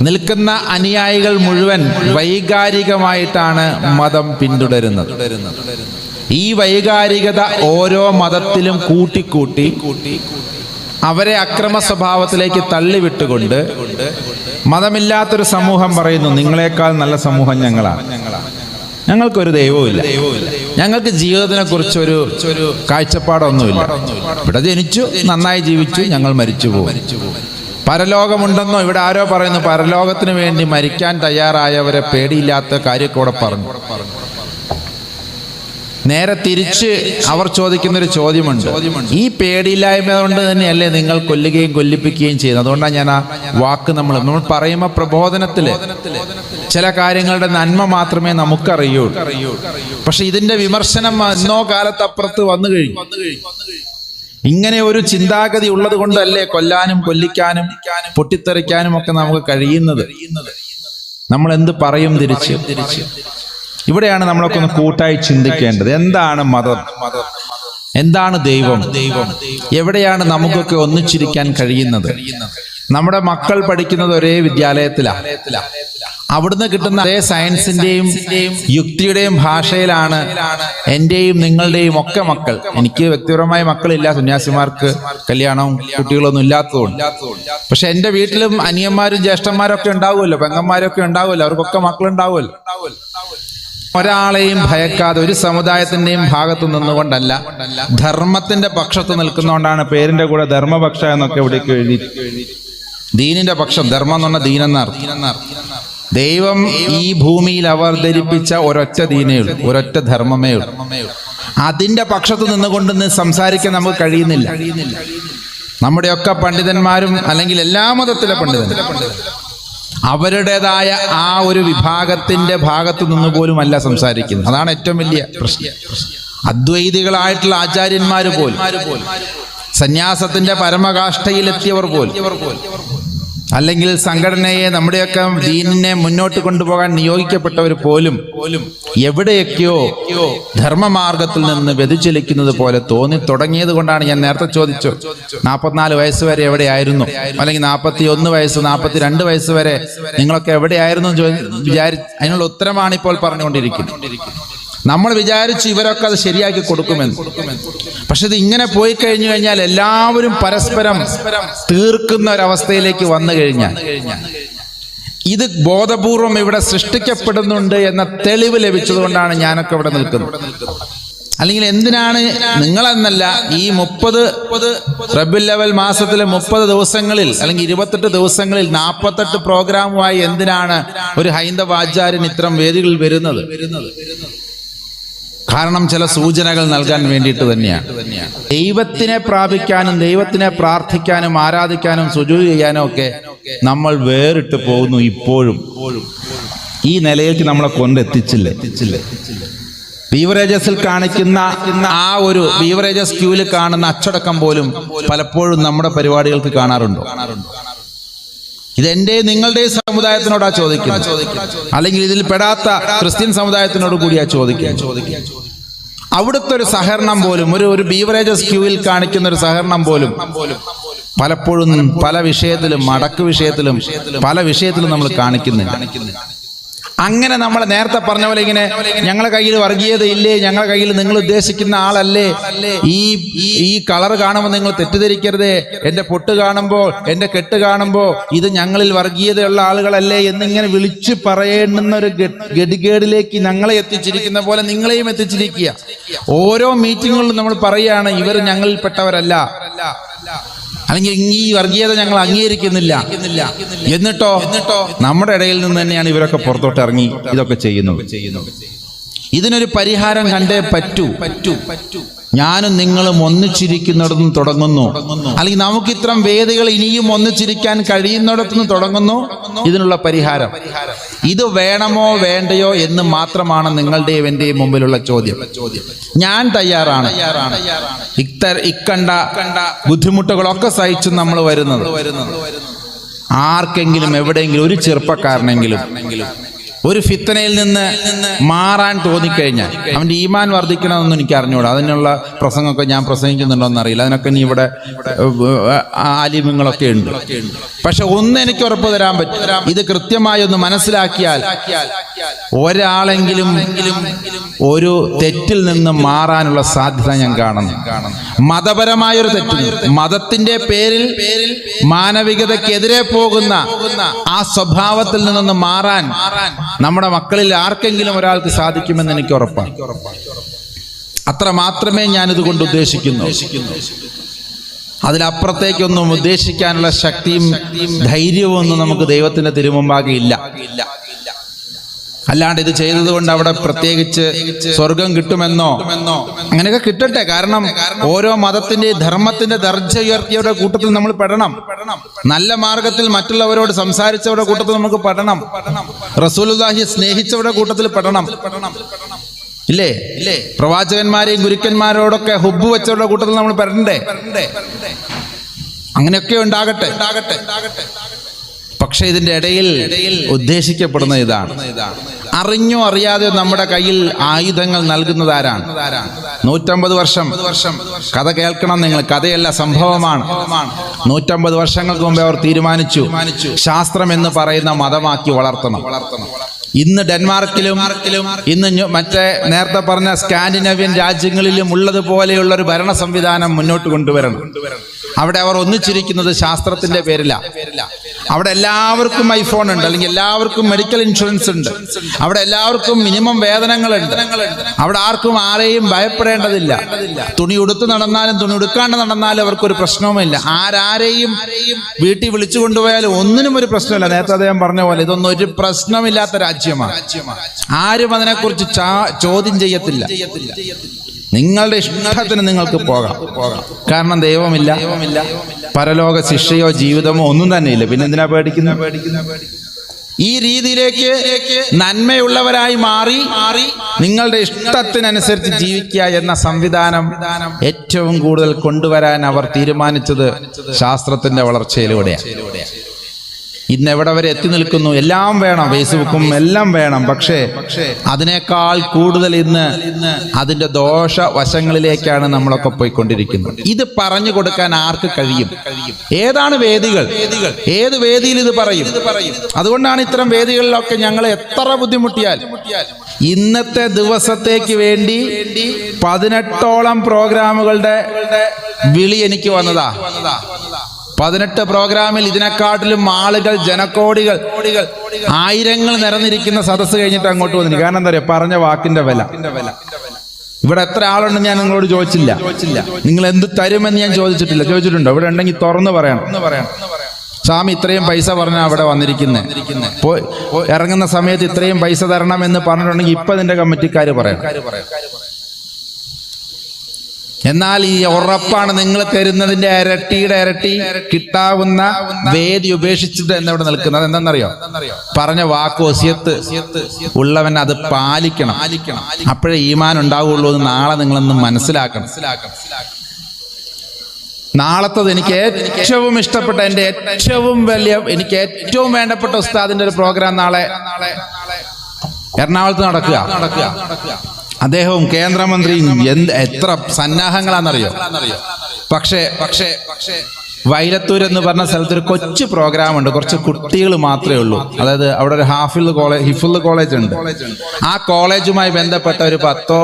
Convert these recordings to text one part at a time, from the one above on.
നിൽക്കുന്ന അനുയായികൾ മുഴുവൻ വൈകാരികമായിട്ടാണ് മതം പിന്തുടരുന്നത്. ഈ വൈകാരികത ഓരോ മതത്തിലും കൂട്ടിക്കൂട്ടി അവരെ അക്രമ സ്വഭാവത്തിലേക്ക് തള്ളിവിട്ടുകൊണ്ട് മതമില്ലാത്തൊരു സമൂഹം പറയുന്നു, നിങ്ങളെക്കാൾ നല്ല സമൂഹം ഞങ്ങളാണ്, ഞങ്ങൾക്കൊരു ദൈവവുമില്ല, ഞങ്ങൾക്ക് ജീവിതത്തിനെ കുറിച്ചൊരു കാഴ്ചപ്പാടൊന്നുമില്ല, ഇവിടെ ജനിച്ചു നന്നായി ജീവിച്ചു ഞങ്ങൾ മരിച്ചു പോകും. പരലോകമുണ്ടെന്നോ ഇവിടെ ആരോ പറയുന്നു, പരലോകത്തിന് വേണ്ടി മരിക്കാൻ തയ്യാറായവരെ പേടിയില്ലാത്ത കാര്യക്കൂടെ പറഞ്ഞു. നേരെ തിരിച്ച് അവർ ചോദിക്കുന്നൊരു ചോദ്യമുണ്ട്, ഈ പേടിയില്ലായ്മ കൊണ്ട് തന്നെയല്ലേ നിങ്ങൾ കൊല്ലുകയും കൊല്ലിപ്പിക്കുകയും ചെയ്യുന്നത്? അതുകൊണ്ടാണ് ഞാൻ ആ വാക്ക് നമ്മൾ പറയുമ്പോൾ പ്രബോധനത്തില് ചില കാര്യങ്ങളുടെ നന്മ മാത്രമേ നമുക്കറിയൂ. പക്ഷെ ഇതിന്റെ വിമർശനം എന്നോ കാലത്തപ്പുറത്ത് വന്നു കഴിഞ്ഞു. ഇങ്ങനെ ഒരു ചിന്താഗതി ഉള്ളത് കൊണ്ടല്ലേ കൊല്ലാനും കൊല്ലിക്കാനും പൊട്ടിത്തെറിക്കാനും ഒക്കെ നമുക്ക് കഴിയുന്നത്. നമ്മൾ എന്ത് പറയും തിരിച്ച്? ഇവിടെയാണ് നമ്മളൊക്കെ ഒന്ന് കൂട്ടായി ചിന്തിക്കേണ്ടത്. എന്താണ് മതം? എന്താണ് ദൈവം? എവിടെയാണ് നമുക്കൊക്കെ ഒന്നിച്ചിരിക്കാൻ കഴിയുന്നത്? നമ്മുടെ മക്കൾ പഠിക്കുന്നത് ഒരേ വിദ്യാലയത്തിലാണ്. അവിടുന്ന് കിട്ടുന്ന അതേ സയൻസിന്റെയും യുക്തിയുടെയും ഭാഷയിലാണ് എന്റെയും നിങ്ങളുടെയും ഒക്കെ മക്കൾ. എനിക്ക് വ്യക്തിപരമായ മക്കളില്ല, സന്യാസിമാർക്ക് കല്യാണവും കുട്ടികളൊന്നും ഇല്ലാത്തതുകൊണ്ട്. പക്ഷെ എന്റെ വീട്ടിലും അനിയന്മാരും ജ്യേഷ്ഠന്മാരും ഒക്കെ ഉണ്ടാവുമല്ലോ, പെങ്ങന്മാരൊക്കെ ഉണ്ടാവുമല്ലോ, അവർക്കൊക്കെ മക്കളുണ്ടാവുമല്ലോ. ഒരാളെയും ഭയക്കാതെ ഒരു സമുദായത്തിന്റെയും ഭാഗത്തു നിന്നുകൊണ്ടല്ല, ധർമ്മത്തിന്റെ പക്ഷത്ത് നിൽക്കുന്നതുകൊണ്ടാണ് പേരിന്റെ കൂടെ ധർമ്മപക്ഷ എന്നൊക്കെ ഇവിടേക്ക് എഴുതി. ദീനിന്റെ പക്ഷം, ധർമ്മം എന്ന് പറഞ്ഞാൽ ദീനെന്നർത്ഥം. ദൈവം ഈ ഭൂമിയിൽ അവതരിപ്പിച്ച ഒരൊറ്റ ദീനേ ഉള്ളൂ, ഒരൊറ്റ ധർമ്മമേ ഉള്ളൂ. അതിന്റെ പക്ഷത്ത് നിന്നുകൊണ്ട് സംസാരിക്കാൻ നമുക്ക് കഴിയുന്നില്ല. നമ്മുടെയൊക്കെ പണ്ഡിതന്മാരും അല്ലെങ്കിൽ എല്ലാ മതത്തിലെ പണ്ഡിതന്മാരും അവരുടേതായ ആ ഒരു വിഭാഗത്തിന്റെ ഭാഗത്തു നിന്ന് പോലും അല്ല സംസാരിക്കുന്നത്. അതാണ് ഏറ്റവും വലിയ പ്രശ്നം. അദ്വൈതികളായിട്ടുള്ള ആചാര്യന്മാര് പോലും, സന്യാസത്തിന്റെ പരമകാഷ്ഠയിലെത്തിയവർ പോലും, അല്ലെങ്കിൽ സംഘടനയെ നമ്മുടെയൊക്കെ ദീനിനെ മുന്നോട്ട് കൊണ്ടുപോകാൻ നിയോഗിക്കപ്പെട്ടവർ പോലും എവിടെയൊക്കെയോ ധർമ്മമാർഗത്തിൽ നിന്ന് വ്യതിചലിക്കുന്നത് പോലെ തോന്നി തുടങ്ങിയത് കൊണ്ടാണ് ഞാൻ നേരത്തെ ചോദിച്ചു, 44 വയസ്സ് വരെ എവിടെയായിരുന്നു, അല്ലെങ്കിൽ 41 വയസ്സ് 42 വയസ്സ് വരെ നിങ്ങളൊക്കെ എവിടെയായിരുന്നു അതിനുള്ള ഉത്തരമാണ് ഇപ്പോൾ പറഞ്ഞുകൊണ്ടിരിക്കുന്നത്. നമ്മൾ വിചാരിച്ചു ഇവരൊക്കെ അത് ശരിയാക്കി കൊടുക്കുമെന്ന്. പക്ഷെ ഇത് ഇങ്ങനെ പോയി കഴിഞ്ഞു കഴിഞ്ഞാൽ എല്ലാവരും പരസ്പരം തീർക്കുന്ന ഒരവസ്ഥയിലേക്ക് വന്നു കഴിഞ്ഞാൽ ഇത് ബോധപൂർവം ഇവിടെ സൃഷ്ടിക്കപ്പെടുന്നുണ്ട് എന്ന തെളിവ് ലഭിച്ചതുകൊണ്ടാണ് ഞാനൊക്കെ ഇവിടെ നിൽക്കുന്നത്. അല്ലെങ്കിൽ എന്തിനാണ് നിങ്ങളെന്നല്ല, ഈ 30 റബീഉൽ അവ്വൽ മാസത്തിലെ 30 ദിവസങ്ങളിൽ അല്ലെങ്കിൽ 28 ദിവസങ്ങളിൽ 48 പ്രോഗ്രാമുമായി എന്തിനാണ് ഒരു ഹൈന്ദവ ആചാര്യൻ ഇത്തരം വേദികളിൽ വരുന്നത്? കാരണം ചില സൂചനകൾ നൽകാൻ വേണ്ടിയിട്ട് തന്നെയാണ്. ദൈവത്തിനെ പ്രാപിക്കാനും ദൈവത്തിനെ പ്രാർത്ഥിക്കാനും ആരാധിക്കാനും സുജൂദ് ചെയ്യാനും ഒക്കെ നമ്മൾ വേറിട്ട് പോകുന്നു. ഇപ്പോഴും ഈ നിലയിലേക്ക് നമ്മളെ കൊണ്ടെത്തിച്ചില്ലേ? ബീവറേജസിൽ കാണിക്കുന്ന ആ ഒരു ബീവറേജസ് ക്യൂവിൽ കാണുന്ന അച്ചടക്കം പോലും പലപ്പോഴും നമ്മുടെ പരിപാടികൾക്ക് കാണാറുണ്ടോ? ഇതെന്റെ നിങ്ങളുടെ സമുദായത്തിനോടാ ചോദിക്കുന്നത്, അല്ലെങ്കിൽ ഇതിൽ പെടാത്ത ക്രിസ്ത്യൻ സമുദായത്തിനോട് കൂടിയാ ചോദിക്കുക. അവിടുത്തെ ഒരു സഹകരണം പോലും, ഒരു ബീവറേജസ് ക്യൂവിൽ കാണിക്കുന്ന ഒരു സഹകരണം പോലും പലപ്പോഴും പല വിഷയത്തിലും, അടക്ക് വിഷയത്തിലും പല വിഷയത്തിലും നമ്മൾ കാണിക്കുന്നില്ല. അങ്ങനെ നമ്മൾ നേരത്തെ പറഞ്ഞ പോലെ ഇങ്ങനെ ഞങ്ങളുടെ കയ്യിൽ വർഗീയത ഇല്ലേ, ഞങ്ങളുടെ കയ്യിൽ നിങ്ങൾ ഉദ്ദേശിക്കുന്ന ആളല്ലേ, ഈ കളർ കാണുമ്പോൾ നിങ്ങൾ തെറ്റിദ്ധരിക്കരുതേ, എന്റെ പൊട്ട് കാണുമ്പോൾ എന്റെ കെട്ട് കാണുമ്പോൾ ഇത് ഞങ്ങളിൽ വർഗീയതയുള്ള ആളുകളല്ലേ എന്നിങ്ങനെ വിളിച്ചു പറയേണ്ടുന്ന ഒരു ഗതികേടിലേക്ക് ഞങ്ങളെ എത്തിച്ചിരിക്കുന്ന പോലെ നിങ്ങളെയും എത്തിച്ചിരിക്കുക. ഓരോ മീറ്റിങ്ങുകളിലും നമ്മൾ പറയുകയാണ് ഇവർ ഞങ്ങളിൽപ്പെട്ടവരല്ല, അല്ലെങ്കിൽ ഈ വർഗീയത ഞങ്ങൾ അംഗീകരിക്കുന്നില്ല. എന്നിട്ടോ നമ്മുടെ ഇടയിൽ നിന്ന് തന്നെയാണ് ഇവരൊക്കെ പുറത്തോട്ട് ഇറങ്ങി ഇതൊക്കെ ചെയ്യുന്നത്. ഇതിനൊരു പരിഹാരം കണ്ടേ പറ്റൂ. ഞാനും നിങ്ങളും ഒന്നിച്ചിരിക്കുന്നിടത്തുനിന്ന് തുടങ്ങുന്നു, അല്ലെങ്കിൽ നമുക്ക് ഇത്തരം വേദികൾ ഇനിയും ഒന്നിച്ചിരിക്കാൻ കഴിയുന്നിടത്തുനിന്ന് തുടങ്ങുന്നു ഇതിനുള്ള പരിഹാരം. ഇത് വേണമോ വേണ്ടയോ എന്ന് മാത്രമാണ് നിങ്ങളുടെയും എന്റെയും മുമ്പിലുള്ള ചോദ്യം. ഞാൻ തയ്യാറാണ്. ഇക്കണ്ട ബുദ്ധിമുട്ടുകളൊക്കെ സഹിച്ചു നമ്മൾ വരുന്നത്. ആർക്കെങ്കിലും എവിടെയെങ്കിലും ഒരു ചെറുപ്പക്കാരനെങ്കിലും ഒരു ഫിത്തനയിൽ നിന്ന് മാറാൻ തോന്നിക്കഴിഞ്ഞാൽ അവൻ്റെ ഈമാൻ വർദ്ധിക്കണമെന്നൊന്നും എനിക്ക് അറിഞ്ഞൂടാ. അതിനുള്ള പ്രസംഗമൊക്കെ ഞാൻ പ്രസംഗിക്കുന്നുണ്ടോന്ന് അറിയില്ല. അതിനൊക്കെ നീ ഇവിടെ ആലിമ്യങ്ങളൊക്കെ ഉണ്ട്. പക്ഷെ ഒന്ന് എനിക്ക് ഉറപ്പ് തരാൻ പറ്റും, ഇത് കൃത്യമായി ഒന്ന് മനസ്സിലാക്കിയാൽ ഒരാളെങ്കിലും ഒരു തെറ്റിൽ നിന്ന് മാറാനുള്ള സാധ്യത ഞാൻ കാണുന്നു. മതപരമായൊരു തെറ്റിൽ, മതത്തിന്റെ പേരിൽ മാനവികതയ്ക്കെതിരെ പോകുന്ന ആ സ്വഭാവത്തിൽ നിന്നൊന്ന് മാറാൻ നമ്മുടെ മക്കളിൽ ആർക്കെങ്കിലും ഒരാൾക്ക് സാധിക്കുമെന്ന് എനിക്ക് ഉറപ്പാണ്. അത്ര മാത്രമേ ഞാനിത് കൊണ്ട് ഉദ്ദേശിക്കുന്നു. അതിലപ്പുറത്തേക്കൊന്നും ഉദ്ദേശിക്കാനുള്ള ശക്തിയും ധൈര്യവും ഒന്നും നമുക്ക് ദൈവത്തിന്റെ തിരുമുമ്പാകെ ഇല്ല. അല്ലാണ്ട് ഇത് ചെയ്തത് കൊണ്ട് അവിടെ പ്രത്യേകിച്ച് സ്വർഗം കിട്ടുമെന്നോ, അങ്ങനെയൊക്കെ കിട്ടട്ടെ. കാരണം ഓരോ മതത്തിന്റെ ധർമ്മത്തിന്റെ ദർജ ഉയർത്തിയവരുടെ കൂട്ടത്തിൽ നമ്മൾ പെടണം. നല്ല മാർഗത്തിൽ മറ്റുള്ളവരോട് സംസാരിച്ചവരുടെ കൂട്ടത്തിൽ നമുക്ക് പെടണം. റസൂലുള്ളാഹിയെ സ്നേഹിച്ചവരുടെ കൂട്ടത്തിൽ പെടണം. ഇല്ലേ? പ്രവാചകന്മാരെയും ഗുരുക്കന്മാരോടൊക്കെ ഹുബ്ബ് വെച്ചവരുടെ കൂട്ടത്തിൽ നമ്മൾ പെടണ്ടേ? അങ്ങനെയൊക്കെ ഉണ്ടാകട്ടെ. പക്ഷെ ഇതിന്റെ ഇടയിൽ ഉദ്ദേശിക്കപ്പെടുന്ന ഇതാണ്, അറിഞ്ഞോ അറിയാതെയോ നമ്മുടെ കയ്യിൽ ആയുധങ്ങൾ നൽകുന്നത് ആരാണ്? 150 വർഷം കഥ കേൾക്കണം നിങ്ങൾ. കഥയല്ല, സംഭവമാണ്. 150 വർഷങ്ങൾക്ക് മുമ്പേ അവർ തീരുമാനിച്ചു ശാസ്ത്രം എന്ന് പറയുന്ന മതമാക്കി വളർത്തണം. ഇന്ന് ഡെൻമാർക്കിലും ഇന്ന് മറ്റേ നേരത്തെ പറഞ്ഞ സ്കാൻഡിനേവിയൻ രാജ്യങ്ങളിലും ഉള്ളതുപോലെയുള്ള ഒരു ഭരണ സംവിധാനം മുന്നോട്ട് കൊണ്ടുവരണം. അവിടെ അവർ ഒന്നിച്ചിരിക്കുന്നത് ശാസ്ത്രത്തിന്റെ പേരില. അവിടെ എല്ലാവർക്കും ഐഫോൺ ഉണ്ട്, അല്ലെങ്കിൽ എല്ലാവർക്കും മെഡിക്കൽ ഇൻഷുറൻസ് ഉണ്ട്. അവിടെ എല്ലാവർക്കും മിനിമം വേതനങ്ങളുണ്ട്. അവിടെ ആർക്കും ആരെയും ഭയപ്പെടേണ്ടതില്ല. തുണി ഉടുത്ത് നടന്നാലും തുണി ഉടുക്കാണ്ട് നടന്നാലും അവർക്കൊരു പ്രശ്നവുമില്ല. ആരാരെയും വീട്ടിൽ വിളിച്ചു കൊണ്ടുപോയാലും ഒന്നിനും ഒരു പ്രശ്നമില്ല. നേരത്തെ അദ്ദേഹം പറഞ്ഞ പോലെ ഇതൊന്നും ഒരു പ്രശ്നമില്ലാത്ത രാജ്യമാണ്. ആരും അതിനെക്കുറിച്ച് ചോദ്യം ചെയ്യത്തില്ല. നിങ്ങളുടെ ഇഷ്ടത്തിന് നിങ്ങൾക്ക് പോകാം. കാരണം ദൈവമില്ല, പരലോക ശിക്ഷയോ ജീവിതമോ ഒന്നും തന്നെ ഇല്ല. പിന്നെ എന്തിനാ പേടിക്കുന്നത്? ഈ രീതിയിലേക്ക് നന്മയുള്ളവരായി മാറി നിങ്ങളുടെ ഇഷ്ടത്തിനനുസരിച്ച് ജീവിക്കുക എന്ന സംവിധാനം ഏറ്റവും കൂടുതൽ കൊണ്ടുവരാൻ അവർ തീരുമാനിച്ചത് ശാസ്ത്രത്തിന്റെ വളർച്ചയിലൂടെയാണ്. ഇന്ന് എവിടെ വരെ എത്തി നിൽക്കുന്നു? എല്ലാം വേണം, ഫേസ്ബുക്കും എല്ലാം വേണം. പക്ഷേ അതിനേക്കാൾ കൂടുതൽ ഇന്ന് അതിന്റെ ദോഷ വശങ്ങളിലേക്കാണ് നമ്മളൊക്കെ പോയിക്കൊണ്ടിരിക്കുന്നത്. ഇത് പറഞ്ഞു കൊടുക്കാൻ ആർക്ക് കഴിയും? ഏതാണ് വേദികൾ? ഏത് വേദിയിൽ ഇത് പറയും? അതുകൊണ്ടാണ് ഇത്തരം വേദികളിലൊക്കെ ഞങ്ങൾ എത്ര ബുദ്ധിമുട്ടിയാൽ ഇന്നത്തെ ദിവസത്തേക്ക് വേണ്ടി 18ഓളം പ്രോഗ്രാമുകളുടെ വിളി എനിക്ക് വന്നതാ. 18 പ്രോഗ്രാമിൽ ഇതിനെക്കാട്ടിലും ആളുകൾ, ജനക്കോടികൾ, ആയിരങ്ങൾ നിറഞ്ഞിരിക്കുന്ന സദസ്സ് കഴിഞ്ഞിട്ട് അങ്ങോട്ട് വന്നിരിക്കും. കാരണം എന്താ പറയുക? പറഞ്ഞ വാക്കിന്റെ വില. ഇവിടെ എത്ര ആളുണ്ടെന്ന് ഞാൻ നിങ്ങളോട് ചോദിച്ചില്ല. നിങ്ങൾ എന്ത് തരുമെന്ന് ഞാൻ ചോദിച്ചിട്ടുണ്ടോ? ഇവിടെ ഉണ്ടെങ്കിൽ തുറന്നു പറയണം. സ്വാമി ഇത്രയും പൈസ പറഞ്ഞാൽ അവിടെ വന്നിരിക്കുന്നത്, ഇറങ്ങുന്ന സമയത്ത് ഇത്രയും പൈസ തരണം എന്ന് പറഞ്ഞിട്ടുണ്ടെങ്കിൽ ഇപ്പൊ ഇതിന്റെ കമ്മിറ്റിക്കാർ പറയണം. എന്നാൽ ഈ ഉറപ്പാണ്, നിങ്ങൾ തരുന്നതിന്റെ ഇരട്ടിയുടെ ഇരട്ടി കിട്ടാവുന്ന വേദി ഉപേക്ഷിച്ചിട്ട് എന്നവിടെ നിൽക്കുന്നത്. എന്താണെന്നറിയോ? പറഞ്ഞ വാക്ക് വസിയത്ത് ഉള്ളവൻ അത് പാലിക്കണം. അപ്പോഴേ ഈമാൻ ഉണ്ടാവുള്ളൂ എന്ന് നാളെ നിങ്ങളൊന്ന് മനസ്സിലാക്കണം. നാളത്തത് എനിക്ക് ഏറ്റവും ഇഷ്ടപ്പെട്ട, എൻ്റെ എനിക്ക് ഏറ്റവും വേണ്ടപ്പെട്ട ഉസ്താദിന്റെ ഒരു പ്രോഗ്രാം നാളെ എറണാകുളത്ത് നടക്കുക. അദ്ദേഹവും കേന്ദ്രമന്ത്രിയും എത്ര സന്നാഹങ്ങളാണെന്നറിയോ? പക്ഷേ വൈലത്തൂർ എന്ന് പറഞ്ഞ സ്ഥലത്ത് ഒരു കൊച്ചു പ്രോഗ്രാം ഉണ്ട്. കുറച്ച് കുട്ടികൾ മാത്രമേ ഉള്ളൂ. അതായത് അവിടെ ഒരു ഹിഫുൽ കോളേജ് ഉണ്ട്. ആ കോളേജുമായി ബന്ധപ്പെട്ട ഒരു 10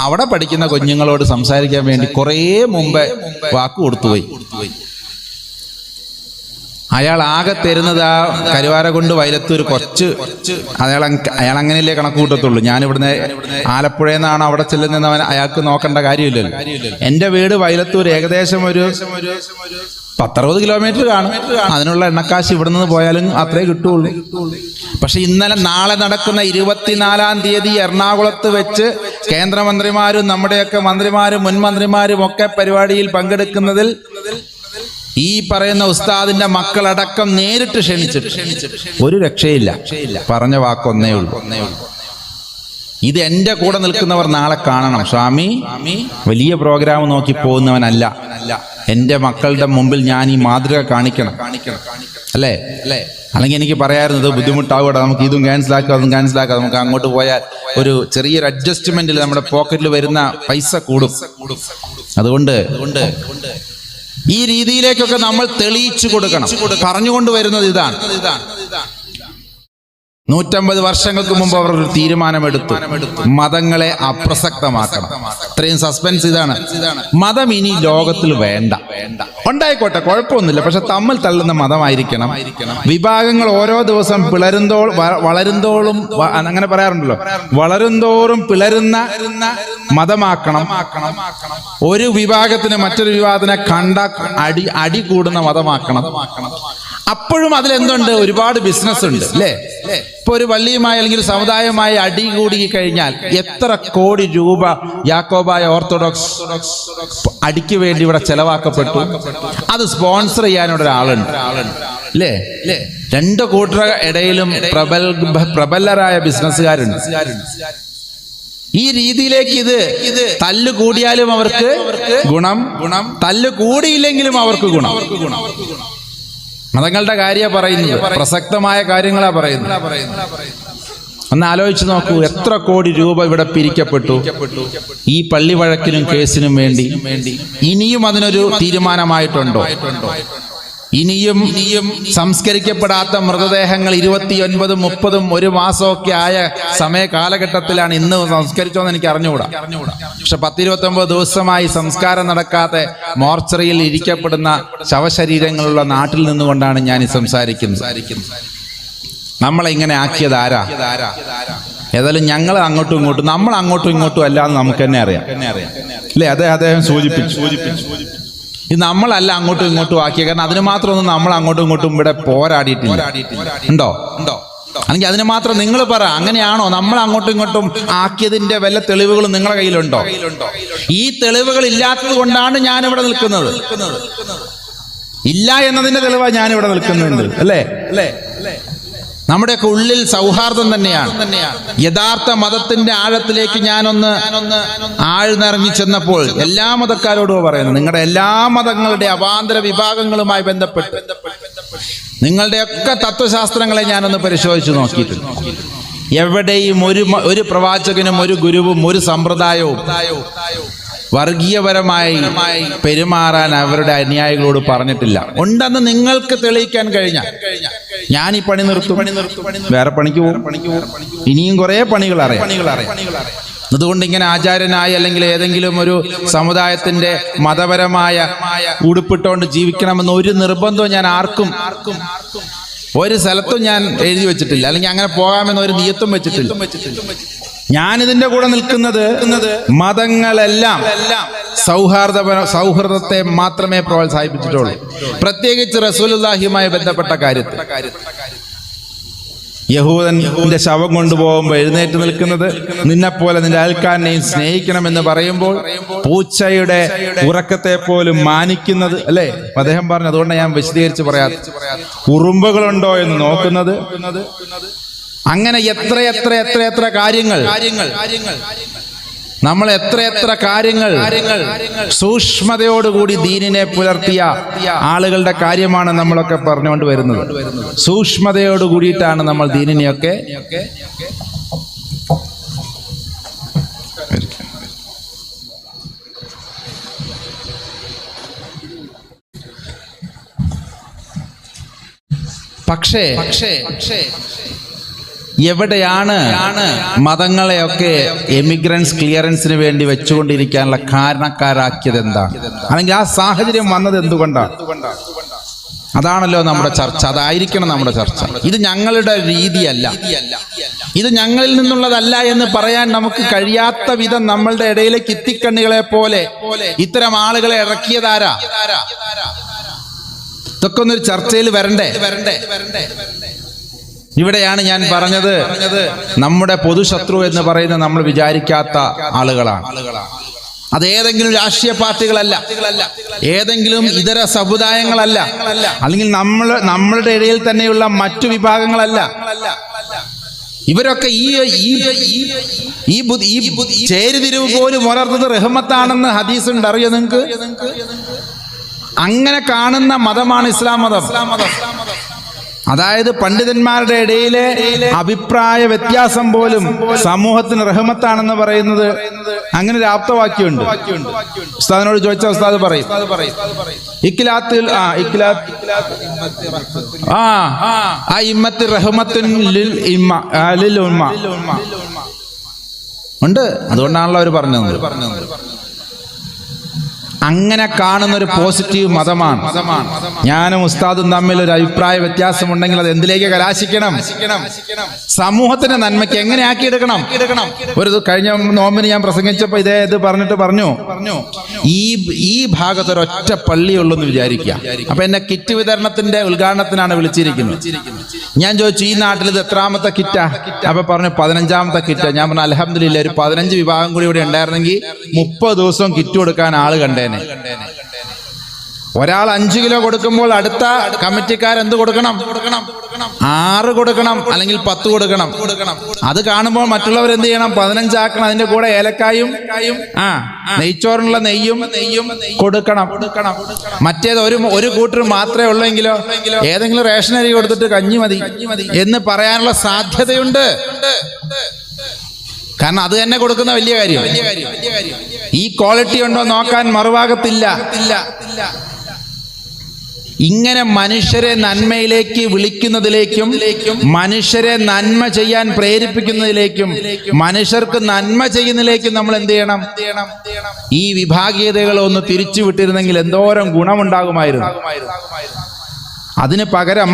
അവിടെ പഠിക്കുന്ന കുഞ്ഞുങ്ങളോട് സംസാരിക്കാൻ വേണ്ടി കുറേ മുമ്പേ വാക്ക് കൊടുത്തുപോയി. അയാൾ ആകെ തരുന്നത് ആ കരുവാര കൊണ്ട് വൈലത്തൂർ കുറച്ച്. അയാൾ അങ്ങനെയല്ലേ കണക്ക് കൂട്ടത്തുള്ളൂ. ഞാൻ ഇവിടുന്ന് ആലപ്പുഴയിൽ നിന്നാണ് അവിടെ ചെല്ലുന്നവൻ, അയാൾക്ക് നോക്കേണ്ട കാര്യമില്ലല്ലോ. എൻ്റെ വീട് വൈലത്തൂർ ഏകദേശം ഒരു 10-60 കിലോമീറ്റർ കാണും. അതിനുള്ള എണ്ണക്കാശ് ഇവിടെ നിന്ന് പോയാലും അത്രേ കിട്ടുള്ളൂ. പക്ഷെ നാളെ നടക്കുന്ന 24-ാം തീയതി എറണാകുളത്ത് വെച്ച് കേന്ദ്രമന്ത്രിമാരും നമ്മുടെയൊക്കെ മന്ത്രിമാരും മുൻ മന്ത്രിമാരും ഒക്കെ പരിപാടിയിൽ പങ്കെടുക്കുന്നതിൽ ഈ പറയുന്ന ഉസ്താദിന്റെ മക്കളടക്കം നേരിട്ട് ക്ഷണിച്ചിട്ട് ഒരു രക്ഷയില്ല. പറഞ്ഞ വാക്കൊന്നേ ഉള്ളൂ. ഇത് എൻ്റെ കൂടെ നിൽക്കുന്നവർ നാളെ കാണണം. സ്വാമി വലിയ പ്രോഗ്രാം നോക്കി പോകുന്നവനല്ല. എൻ്റെ മക്കളുടെ മുമ്പിൽ ഞാൻ ഈ മാതൃക കാണിക്കണം. അല്ലേ? അല്ലെങ്കിൽ എനിക്ക് പറയാറുള്ളത് ബുദ്ധിമുട്ടാകൂടെ, നമുക്ക് ഇതും ക്യാൻസലാക്കാം അതും ക്യാൻസലാക്കാം, നമുക്ക് അങ്ങോട്ട് പോയാൽ ഒരു ചെറിയൊരു അഡ്ജസ്റ്റ്മെന്റിൽ നമ്മുടെ പോക്കറ്റിൽ വരുന്ന പൈസ കൂടും. അതുകൊണ്ട് ഈ രീതിയിലേക്കൊക്കെ നമ്മൾ തെളിയിച്ചു കൊടുക്കണം. പറഞ്ഞുകൊണ്ട് വരുന്നത് ഇതാണ്. 150 വർഷങ്ങൾക്ക് മുമ്പ് അവർ ഒരു തീരുമാനമെടുത്തു, മതങ്ങളെ അപ്രസക്തമാക്കണം. ഇത്രയും സസ്പെൻസ് ഇതാണ്. മതം ഇനി ലോകത്തിൽ വേണ്ട. ഉണ്ടായിക്കോട്ടെ, കുഴപ്പമൊന്നുമില്ല, പക്ഷെ തമ്മിൽ തള്ളുന്ന മതമായിരിക്കണം. വിഭാഗങ്ങൾ ഓരോ ദിവസം വളരുന്തോളും അങ്ങനെ പറയാറുണ്ടല്ലോ, വളരുന്തോറും പിളരുന്ന മതമാക്കണം. ഒരു വിഭാഗത്തിന് മറ്റൊരു വിഭാഗത്തിനെ കണ്ട അടി കൂടുന്ന മതമാക്കണം. അപ്പോഴും അതിലെന്തുണ്ട്? ഒരുപാട് ബിസിനസ് ഉണ്ട്, അല്ലേ? ഇപ്പൊ ഒരു പള്ളിയുമായി അല്ലെങ്കിൽ ഒരു സമുദായമായി അടി കൂടി കഴിഞ്ഞാൽ എത്ര കോടി രൂപ യാക്കോബായ ഓർത്തഡോക്സ് അടിക്ക് വേണ്ടി ഇവിടെ ചെലവാക്കപ്പെട്ടു. അത് സ്പോൺസർ ചെയ്യാനുള്ള ഒരാളുണ്ട്, അല്ലേ? 2 കൂട്ടരുടെ ഇടയിലും പ്രബലരായ ബിസിനസ്സുകാരുണ്ട്. ഈ രീതിയിലേക്ക് ഇത് തല്ല് കൂടിയാലും അവർക്ക് ഗുണം, തല്ല് കൂടിയില്ലെങ്കിലും അവർക്ക് ഗുണം. മതങ്ങളുടെ കാര്യ പറയുന്നത്, പ്രസക്തമായ കാര്യങ്ങളാ പറയുന്നത്. ഒന്ന് ആലോചിച്ച് നോക്കൂ, എത്ര കോടി രൂപ ഇവിടെ പിരിക്കപ്പെട്ടു ഈ പള്ളി വഴക്കിനും കേസിനും വേണ്ടി. ഇനിയും അതിനൊരു തീരുമാനമായിട്ടുണ്ടോ? ഇനിയും സംസ്കരിക്കപ്പെടാത്ത മൃതദേഹങ്ങൾ 29, 30, 1 മാസമൊക്കെ ആയ സമയ കാലഘട്ടത്തിലാണ് ഇന്ന് സംസ്കരിച്ചോന്ന് എനിക്ക് അറിഞ്ഞുകൂടാ. പക്ഷെ 10-29 ദിവസമായി സംസ്കാരം നടക്കാതെ മോർച്ചറിയിൽ ഇരിക്കപ്പെടുന്ന ശവശരീരങ്ങളുള്ള നാട്ടിൽ നിന്നുകൊണ്ടാണ് ഞാൻ ഈ സംസാരിക്കുന്നത്. നമ്മളെ ഇങ്ങനെ ആക്കിയത് ആരാ? ഏതായാലും ഞങ്ങൾ അങ്ങോട്ടും ഇങ്ങോട്ടും, നമ്മൾ അങ്ങോട്ടും ഇങ്ങോട്ടും അല്ലാന്ന് നമുക്ക് തന്നെ അറിയാം, അല്ലേ? അദ്ദേഹം സൂചിപ്പിച്ചു. ഇത് നമ്മളല്ല അങ്ങോട്ടും ഇങ്ങോട്ടും ആക്കിയ, കാരണം അതിന് മാത്രമൊന്നും നമ്മൾ അങ്ങോട്ടും ഇങ്ങോട്ടും ഇവിടെ പോരാടിയിട്ടില്ല. ഉണ്ടോ? അല്ലെങ്കിൽ അതിന് മാത്രം നിങ്ങൾ പറ, അങ്ങനെയാണോ? നമ്മൾ അങ്ങോട്ടും ഇങ്ങോട്ടും ആക്കിയതിന്റെ വല്ല തെളിവുകളും നിങ്ങളുടെ കയ്യിലുണ്ടോ? ഈ തെളിവുകൾ ഇല്ലാത്തത് കൊണ്ടാണ് ഞാനിവിടെ നിൽക്കുന്നത്. ഇല്ല എന്നതിന്റെ തെളിവാണ് ഞാനിവിടെ നിൽക്കുന്നുണ്ട്, അല്ലേ? നമ്മുടെയൊക്കെ ഉള്ളിൽ സൗഹാർദ്ദം തന്നെയാണ്. യഥാർത്ഥ മതത്തിന്റെ ആഴത്തിലേക്ക് ഞാനൊന്ന് ആഴ്ന്നിറങ്ങി ചെന്നപ്പോൾ എല്ലാ മതക്കാരോടും പറയുന്നത്, നിങ്ങളുടെ എല്ലാ മതങ്ങളുടെ അവാന്തര വിഭാഗങ്ങളുമായി ബന്ധപ്പെട്ട് നിങ്ങളുടെയൊക്കെ തത്വശാസ്ത്രങ്ങളെ ഞാനൊന്ന് പരിശോധിച്ചു നോക്കിയിട്ടുണ്ട്. എവിടെയും ഒരു പ്രവാചകനും ഒരു ഗുരുവും ഒരു സമ്പ്രദായവും വർഗീയപരമായി പെരുമാറാൻ അവരുടെ അനുയായികളോട് പറഞ്ഞിട്ടില്ല. ഉണ്ടെന്ന് നിങ്ങൾക്ക് തെളിയിക്കാൻ കഴിഞ്ഞാൽ ഞാൻ ഈ പണി നിർത്തും, വേറെ പണിക്ക് പോകും. ഇനിയും കുറെ പണികൾ അറിയാം. അതുകൊണ്ട് ഇങ്ങനെ ആചാര്യനായി അല്ലെങ്കിൽ ഏതെങ്കിലും ഒരു സമുദായത്തിന്റെ മതപരമായ ഉടുപ്പിട്ടുകൊണ്ട് ജീവിക്കണമെന്ന് ഒരു നിർബന്ധവും ഞാൻ ആർക്കും ഒരു സ്ഥലത്തും ഞാൻ എഴുതി വെച്ചിട്ടില്ല, അല്ലെങ്കിൽ അങ്ങനെ പോകാമെന്ന് ഒരു നിയത്തും വെച്ചിട്ടില്ല. ഞാനിതിന്റെ കൂടെ നിൽക്കുന്നത് മതങ്ങളെല്ലാം സൗഹൃദത്തെ മാത്രമേ പ്രോത്സാഹിപ്പിച്ചിട്ടുള്ളൂ. പ്രത്യേകിച്ച് റസൂലുള്ളാഹിയുമായി ബന്ധപ്പെട്ട കാര്യത്തിൽ. യഹൂദന്റെ ശവം കൊണ്ടുപോകുമ്പോൾ എഴുന്നേറ്റ് നിൽക്കുന്നത്, നിന്നെപ്പോലെ നിന്റെ അയൽക്കാരനെയും സ്നേഹിക്കണമെന്ന് പറയുമ്പോൾ പൂച്ചയുടെ ഉറക്കത്തെ പോലും മാനിക്കുന്നത്, അല്ലേ? അദ്ദേഹം പറഞ്ഞു. അതുകൊണ്ട് ഞാൻ വിശദീകരിച്ച് പറയാം, ഉറുമ്പുകളുണ്ടോ എന്ന് നോക്കുന്നത്. അങ്ങനെ എത്ര കാര്യങ്ങൾ നമ്മൾ എത്ര കാര്യങ്ങൾ സൂക്ഷ്മതയോടുകൂടി ദീനിനെ പുലർത്തിയ ആളുകളുടെ കാര്യമാണ് നമ്മളൊക്കെ പറഞ്ഞുകൊണ്ട് വരുന്നത്. സൂക്ഷ്മതയോട് കൂടിയിട്ടാണ് നമ്മൾ ദീനിനെയൊക്കെ പക്ഷേ എവിടെയാണ് മതങ്ങളെയൊക്കെ എമിഗ്രൻസ് ക്ലിയറൻസിന് വേണ്ടി വെച്ചുകൊണ്ടിരിക്കാനുള്ള കാരണക്കാരാക്കിയത് എന്താണ്? അല്ലെങ്കിൽ ആ സാഹചര്യം വന്നത് എന്തുകൊണ്ടാണ്? അതാണല്ലോ നമ്മുടെ ചർച്ച. അതായിരിക്കണം നമ്മുടെ ചർച്ച. ഇത് ഞങ്ങളുടെ രീതിയല്ല, ഇത് ഞങ്ങളിൽ നിന്നുള്ളതല്ല എന്ന് പറയാൻ നമുക്ക് കഴിയാത്ത വിധം നമ്മളുടെ ഇടയിലേക്ക് ഇത്തിക്കണ്ണികളെ പോലെ ഇത്തരം ആളുകളെ ഇറക്കിയതാരാ? ഇതൊക്കെ ഒന്നൊരു ചർച്ചയിൽ വരണ്ടേ? ഇവിടെയാണ് ഞാൻ പറഞ്ഞത്, നമ്മുടെ പൊതുശത്രു എന്ന് പറയുന്നത് നമ്മൾ വിചാരിക്കാത്ത ആളുകളാണ്. അതേതെങ്കിലും രാഷ്ട്രീയ പാർട്ടികളല്ല, ഏതെങ്കിലും ഇതര സമുദായങ്ങളല്ല, അല്ലെങ്കിൽ നമ്മളുടെ ഇടയിൽ തന്നെയുള്ള മറ്റു വിഭാഗങ്ങളല്ല. ഇവരൊക്കെ ഈ ചേരിതിരിവ് പോലും വളർന്നത് റഹ്മത്താണെന്ന് ഹദീസ് ഉണ്ട്, അറിയോ നിങ്ങൾക്ക്? അങ്ങനെ കാണുന്ന മതമാണ് ഇസ്ലാം മതം. അതായത് പണ്ഡിതന്മാരുടെ ഇടയിലെ അഭിപ്രായ വ്യത്യാസം പോലും സമൂഹത്തിന് റഹ്മത്താണെന്ന് പറയുന്നത് അങ്ങനെ ഒരു ആപ്തവാക്യമുണ്ട്. ഉസ്താദിനോട് ചോദിച്ച ഉസ്താദ് പറയും ഇഖ്ലാത്തിൽ ഇമ്മത്തി റഹ്മത്തുൻ ലിൽ ഉമ്മ ഉണ്ട്. അതുകൊണ്ടാണല്ലോ അവർ പറഞ്ഞത്. അങ്ങനെ കാണുന്ന ഒരു പോസിറ്റീവ് മതമാണ്. ഞാനും ഉസ്താദും തമ്മിൽ ഒരു അഭിപ്രായ വ്യത്യാസമുണ്ടെങ്കിൽ അത് എന്തിലേക്ക് കലാശിക്കണം? സമൂഹത്തിന്റെ നന്മയ്ക്ക് എങ്ങനെ ആക്കിയെടുക്കണം? ഒരു കഴിഞ്ഞ നോമ്പിന് ഞാൻ പ്രസംഗിച്ചപ്പോ ഇത് പറഞ്ഞിട്ട് പറഞ്ഞു ഈ ഭാഗത്ത് ഒരൊറ്റ പള്ളിയുള്ളൂ എന്ന് വിചാരിക്കുക. അപ്പൊ എന്നെ കിറ്റ് വിതരണത്തിന്റെ ഉദ്ഘാടനത്തിനാണ് വിളിച്ചിരിക്കുന്നത്. ഞാൻ ചോദിച്ചു ഈ നാട്ടിൽ ഇത് എത്രാമത്തെ കിറ്റാ? അപ്പൊ പറഞ്ഞു 15ാമത്തെ കിറ്റാ. ഞാൻ പറഞ്ഞു അൽഹംദുലില്ലാ, ഒരു 15 വിഭാഗം കൂടി ഇവിടെ ഉണ്ടായിരുന്നെങ്കിൽ 30 ദിവസവും കിറ്റ് കൊടുക്കാൻ ആള് കണ്ടേനെ. ഒരാൾ 5 കിലോ കൊടുക്കുമ്പോൾ അടുത്ത കമ്മിറ്റിക്കാർ എന്ത് കൊടുക്കണം? 6 കൊടുക്കണം, അല്ലെങ്കിൽ 10 കൊടുക്കണം. അത് കാണുമ്പോൾ മറ്റുള്ളവർ എന്ത് ചെയ്യണം? 15 ആക്കണം. അതിന്റെ കൂടെ ഏലക്കായും നെയ്ച്ചോറിനുള്ള നെയ്യും കൊടുക്കണം. മറ്റേത് ഒരു കൂട്ടർ മാത്രമേ ഉള്ളെങ്കിലോ ഏതെങ്കിലും റേഷനരി കൊടുത്തിട്ട് കഞ്ഞി മതി എന്ന് പറയാനുള്ള സാധ്യതയുണ്ട്. കാരണം അത് തന്നെ കൊടുക്കുന്ന വലിയ കാര്യം. ഈ ക്വാളിറ്റി ഉണ്ടോ നോക്കാൻ മറുഭാഗത്തില്ല. ഇങ്ങനെ മനുഷ്യരെ നന്മയിലേക്ക് വിളിക്കുന്നതിലേക്കും മനുഷ്യരെ നന്മ ചെയ്യാൻ പ്രേരിപ്പിക്കുന്നതിലേക്കും മനുഷ്യർക്ക് നന്മ ചെയ്യുന്നതിലേക്കും നമ്മൾ എന്ത് ചെയ്യണം? ഈ വിഭാഗീയതകൾ ഒന്ന് തിരിച്ചു വിട്ടിരുന്നെങ്കിൽ എന്തോരം ഗുണമുണ്ടാകുമായിരുന്നു. അതിന് പകരം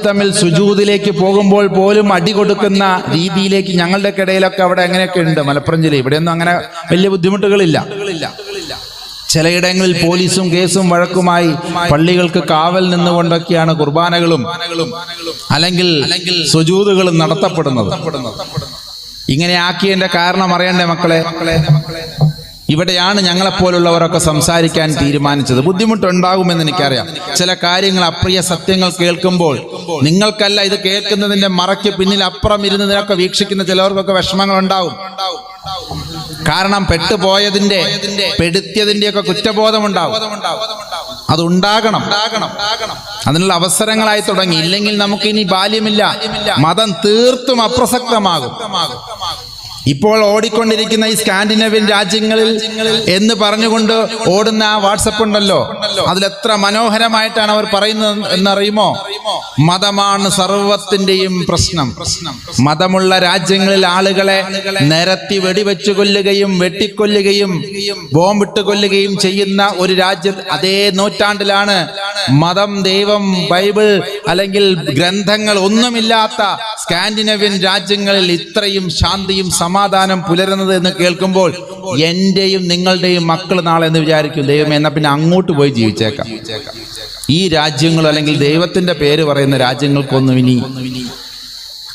തമ്മിൽ സുജൂദിലേക്ക് പോകുമ്പോൾ പോലും അടി കൊടുക്കുന്ന രീതിയിലേക്ക് ഞങ്ങളുടെ ഇടയിലൊക്കെ അവിടെ അങ്ങനെയൊക്കെ ഉണ്ട്. മലപ്പുറം ജില്ല ഇവിടെയൊന്നും അങ്ങനെ വലിയ ബുദ്ധിമുട്ടുകളില്ല. ചിലയിടങ്ങളിൽ പോലീസും കേസും വഴക്കുമായി പള്ളികൾക്ക് കാവൽ നിന്നുകൊണ്ടൊക്കെയാണ് കുർബാനകളും അല്ലെങ്കിൽ സുജൂദുകളും നടത്തപ്പെടുന്നത്. ഇങ്ങനെ ആക്കിയതിന്റെ കാരണം അറിയണ്ടേ മക്കളെ? ഇവിടെയാണ് ഞങ്ങളെപ്പോലുള്ളവരൊക്കെ സംസാരിക്കാൻ തീരുമാനിച്ചത്. ബുദ്ധിമുട്ടുണ്ടാകുമെന്ന് എനിക്കറിയാം. ചില കാര്യങ്ങൾ, അപ്രിയ സത്യങ്ങൾ കേൾക്കുമ്പോൾ നിങ്ങൾക്കല്ല, ഇത് കേൾക്കുന്നതിന്റെ മറയ്ക്ക് പിന്നിൽ അപ്പുറം ഇരുന്നതിനൊക്കെ വീക്ഷിക്കുന്ന ചിലവർക്കൊക്കെ വിഷമങ്ങൾ ഉണ്ടാവും. കാരണം പെടുത്തിയതിന്റെ ഒക്കെ കുറ്റബോധമുണ്ടാവും. അതുണ്ടാകണം. അതിനുള്ള അവസരങ്ങളായി തുടങ്ങി. ഇല്ലെങ്കിൽ നമുക്കിനി ബാല്യമില്ല. മതം തീർത്തും അപ്രസക്തമാകും. ഇപ്പോൾ ഓടിക്കൊണ്ടിരിക്കുന്ന ഈ സ്കാൻഡിനേവിയൻ രാജ്യങ്ങളിൽ എന്ന് പറഞ്ഞുകൊണ്ട് ഓടുന്ന ആ വാട്സപ്പ് ഉണ്ടല്ലോ, അതിലെത്ര മനോഹരമായിട്ടാണ് അവർ പറയുന്നത് എന്നറിയുമോ? മതമാണ് സർവത്തിന്റെയും പ്രശ്നം. മതമുള്ള രാജ്യങ്ങളിൽ ആളുകളെ നിരത്തി വെടിവെച്ചു കൊല്ലുകയും വെട്ടിക്കൊല്ലുകയും ബോംബിട്ട് കൊല്ലുകയും ചെയ്യുന്ന ഒരു രാജ്യം, അതേ നൂറ്റാണ്ടിലാണ് മതം, ദൈവം, ബൈബിൾ അല്ലെങ്കിൽ ഗ്രന്ഥങ്ങൾ ഒന്നുമില്ലാത്ത സ്കാൻഡിനേവിയൻ രാജ്യങ്ങളിൽ ഇത്രയും ശാന്തിയും സമാധാനം പുലരുന്നത് എന്ന് കേൾക്കുമ്പോൾ എന്റെയും നിങ്ങളുടെയും മക്കൾ നാളെ എന്ന് വിചാരിക്കും, ദൈവമേ എന്നാ പിന്നെ അങ്ങോട്ട് പോയി ജീവിച്ചേക്കാം. ഈ രാജ്യങ്ങൾ അല്ലെങ്കിൽ ദൈവത്തിന്റെ പേര് പറയുന്ന രാജ്യങ്ങൾക്കൊന്നും ഇനി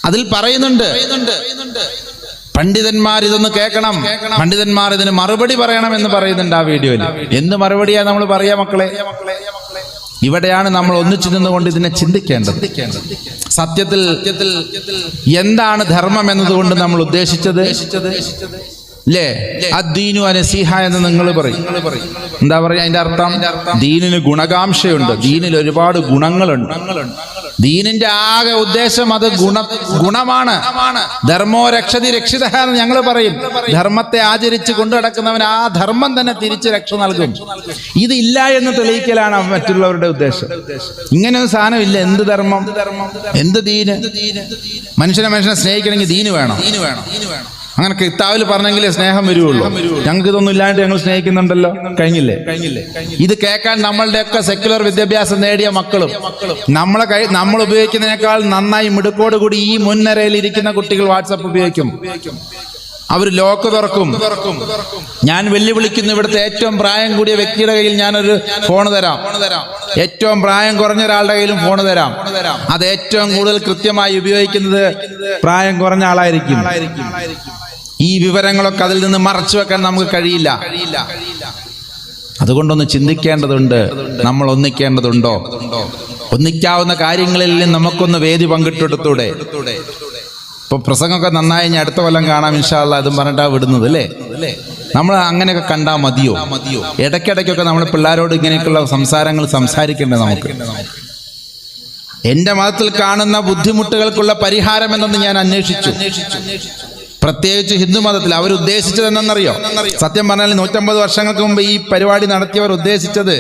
അതിൽ പറയുന്നുണ്ട്. പണ്ഡിതന്മാർ ഇതൊന്ന് കേൾക്കണം, പണ്ഡിതന്മാർ ഇതിന് മറുപടി പറയണം എന്ന് പറയുന്നുണ്ട് ആ വീഡിയോയിൽ. എന്ത് മറുപടിയാ നമ്മൾ പറയാ മക്കളെ? ഇവിടെയാണ് നമ്മൾ ഒന്നിച്ചു നിന്നുകൊണ്ട് ഇതിനെ ചിന്തിക്കേണ്ടത്. സത്യത്തിൽ എന്താണ് ധർമ്മം എന്നതുകൊണ്ട് നമ്മൾ ഉദ്ദേശിച്ചത്? അല്ലേ? അദ്ദീനു അനസീഹ എന്ന് നിങ്ങൾ പറയും. എന്താ പറയാ അതിന്റെ അർത്ഥം? ദീനിന് ഗുണകാംക്ഷയുണ്ട്, ദീനിൽ ഒരുപാട് ഗുണങ്ങളുണ്ട്. ദീനിന്റെ ആകെ ഉദ്ദേശം അത് ഗുണമാണ്. ധർമ്മോ രക്ഷതി രക്ഷിത എന്ന് ഞങ്ങൾ പറയും. ധർമ്മത്തെ ആചരിച്ച് കൊണ്ടു നടക്കുന്നവൻ ആ ധർമ്മം തന്നെ തിരിച്ച് രക്ഷ നൽകും. ഇതില്ല എന്ന് തെളിയിക്കലാണ് മറ്റുള്ളവരുടെ ഉദ്ദേശം. ഇങ്ങനെയൊന്നും സാധനമില്ല. എന്ത് ധർമ്മം, എന്ത് ദീന്? മനുഷ്യനെ സ്നേഹിക്കണമെങ്കിൽ ദീന് വേണം. അങ്ങനെ കിതാബിൽ പറഞ്ഞെങ്കിലേ സ്നേഹം വരുള്ളൂ. ഞങ്ങൾക്ക് ഇതൊന്നും ഇല്ലാണ്ട് ഞങ്ങൾ സ്നേഹിക്കുന്നുണ്ടല്ലോ. കഴിഞ്ഞില്ലേ? ഇത് കേൾക്കാൻ നമ്മളുടെയൊക്കെ സെക്യുലർ വിദ്യാഭ്യാസം നേടിയ മക്കളും നമ്മൾ ഉപയോഗിക്കുന്നതിനേക്കാൾ നന്നായി മിടുക്കോടുകൂടി ഈ മുൻനിരയിൽ ഇരിക്കുന്ന കുട്ടികൾ വാട്സപ്പ് ഉപയോഗിക്കും. അവർ ലോക്ക് തുറക്കും. ഞാൻ വെല്ലുവിളിക്കുന്ന ഇവിടുത്തെ ഏറ്റവും പ്രായം കൂടിയ വ്യക്തിയുടെ കയ്യിൽ ഞാനൊരു ഫോൺ തരാം. ഏറ്റവും പ്രായം കുറഞ്ഞ ഒരാളുടെ കയ്യിലും ഫോൺ തരാം. അത് ഏറ്റവും കൂടുതൽ കൃത്യമായി ഉപയോഗിക്കുന്നത് പ്രായം കുറഞ്ഞ ആളായിരിക്കും. ഈ വിവരങ്ങളൊക്കെ അതിൽ നിന്ന് മറച്ചു വെക്കാൻ നമുക്ക് കഴിയില്ല. അതുകൊണ്ടൊന്ന് ചിന്തിക്കേണ്ടതുണ്ട്. നമ്മൾ ഒന്നിക്കേണ്ടതുണ്ടോ? ഒന്നിക്കാവുന്ന കാര്യങ്ങളിൽ നമുക്കൊന്ന് വേദി പങ്കിട്ടെടുത്തൂടെ? ഇപ്പൊ പ്രസംഗമൊക്കെ നന്നായി ഞാൻ അടുത്ത കൊല്ലം കാണാം ഇൻഷാ അല്ലാഹ് അതും പറഞ്ഞിട്ടാ വിടുന്നത് അല്ലേ? നമ്മൾ അങ്ങനെയൊക്കെ കണ്ടാൽ മതിയോ? ഇടയ്ക്കിടയ്ക്കൊക്കെ നമ്മൾ പിള്ളേരോട് ഇങ്ങനെയൊക്കെയുള്ള സംസാരങ്ങൾ സംസാരിക്കേണ്ടത് നമുക്ക്. എന്റെ മതത്തിൽ കാണുന്ന ബുദ്ധിമുട്ടുകൾക്കുള്ള പരിഹാരം എന്തെന്ന് ഞാൻ അന്വേഷിച്ചു. പ്രത്യേകിച്ച് ഹിന്ദു മതത്തിൽ അവർ ഉദ്ദേശിച്ചത് എന്തെന്നറിയോ? സത്യം പറഞ്ഞാൽ 150 വർഷങ്ങൾക്ക് മുമ്പ് ഈ പരിപാടി നടത്തിയവർ ഉദ്ദേശിച്ചത്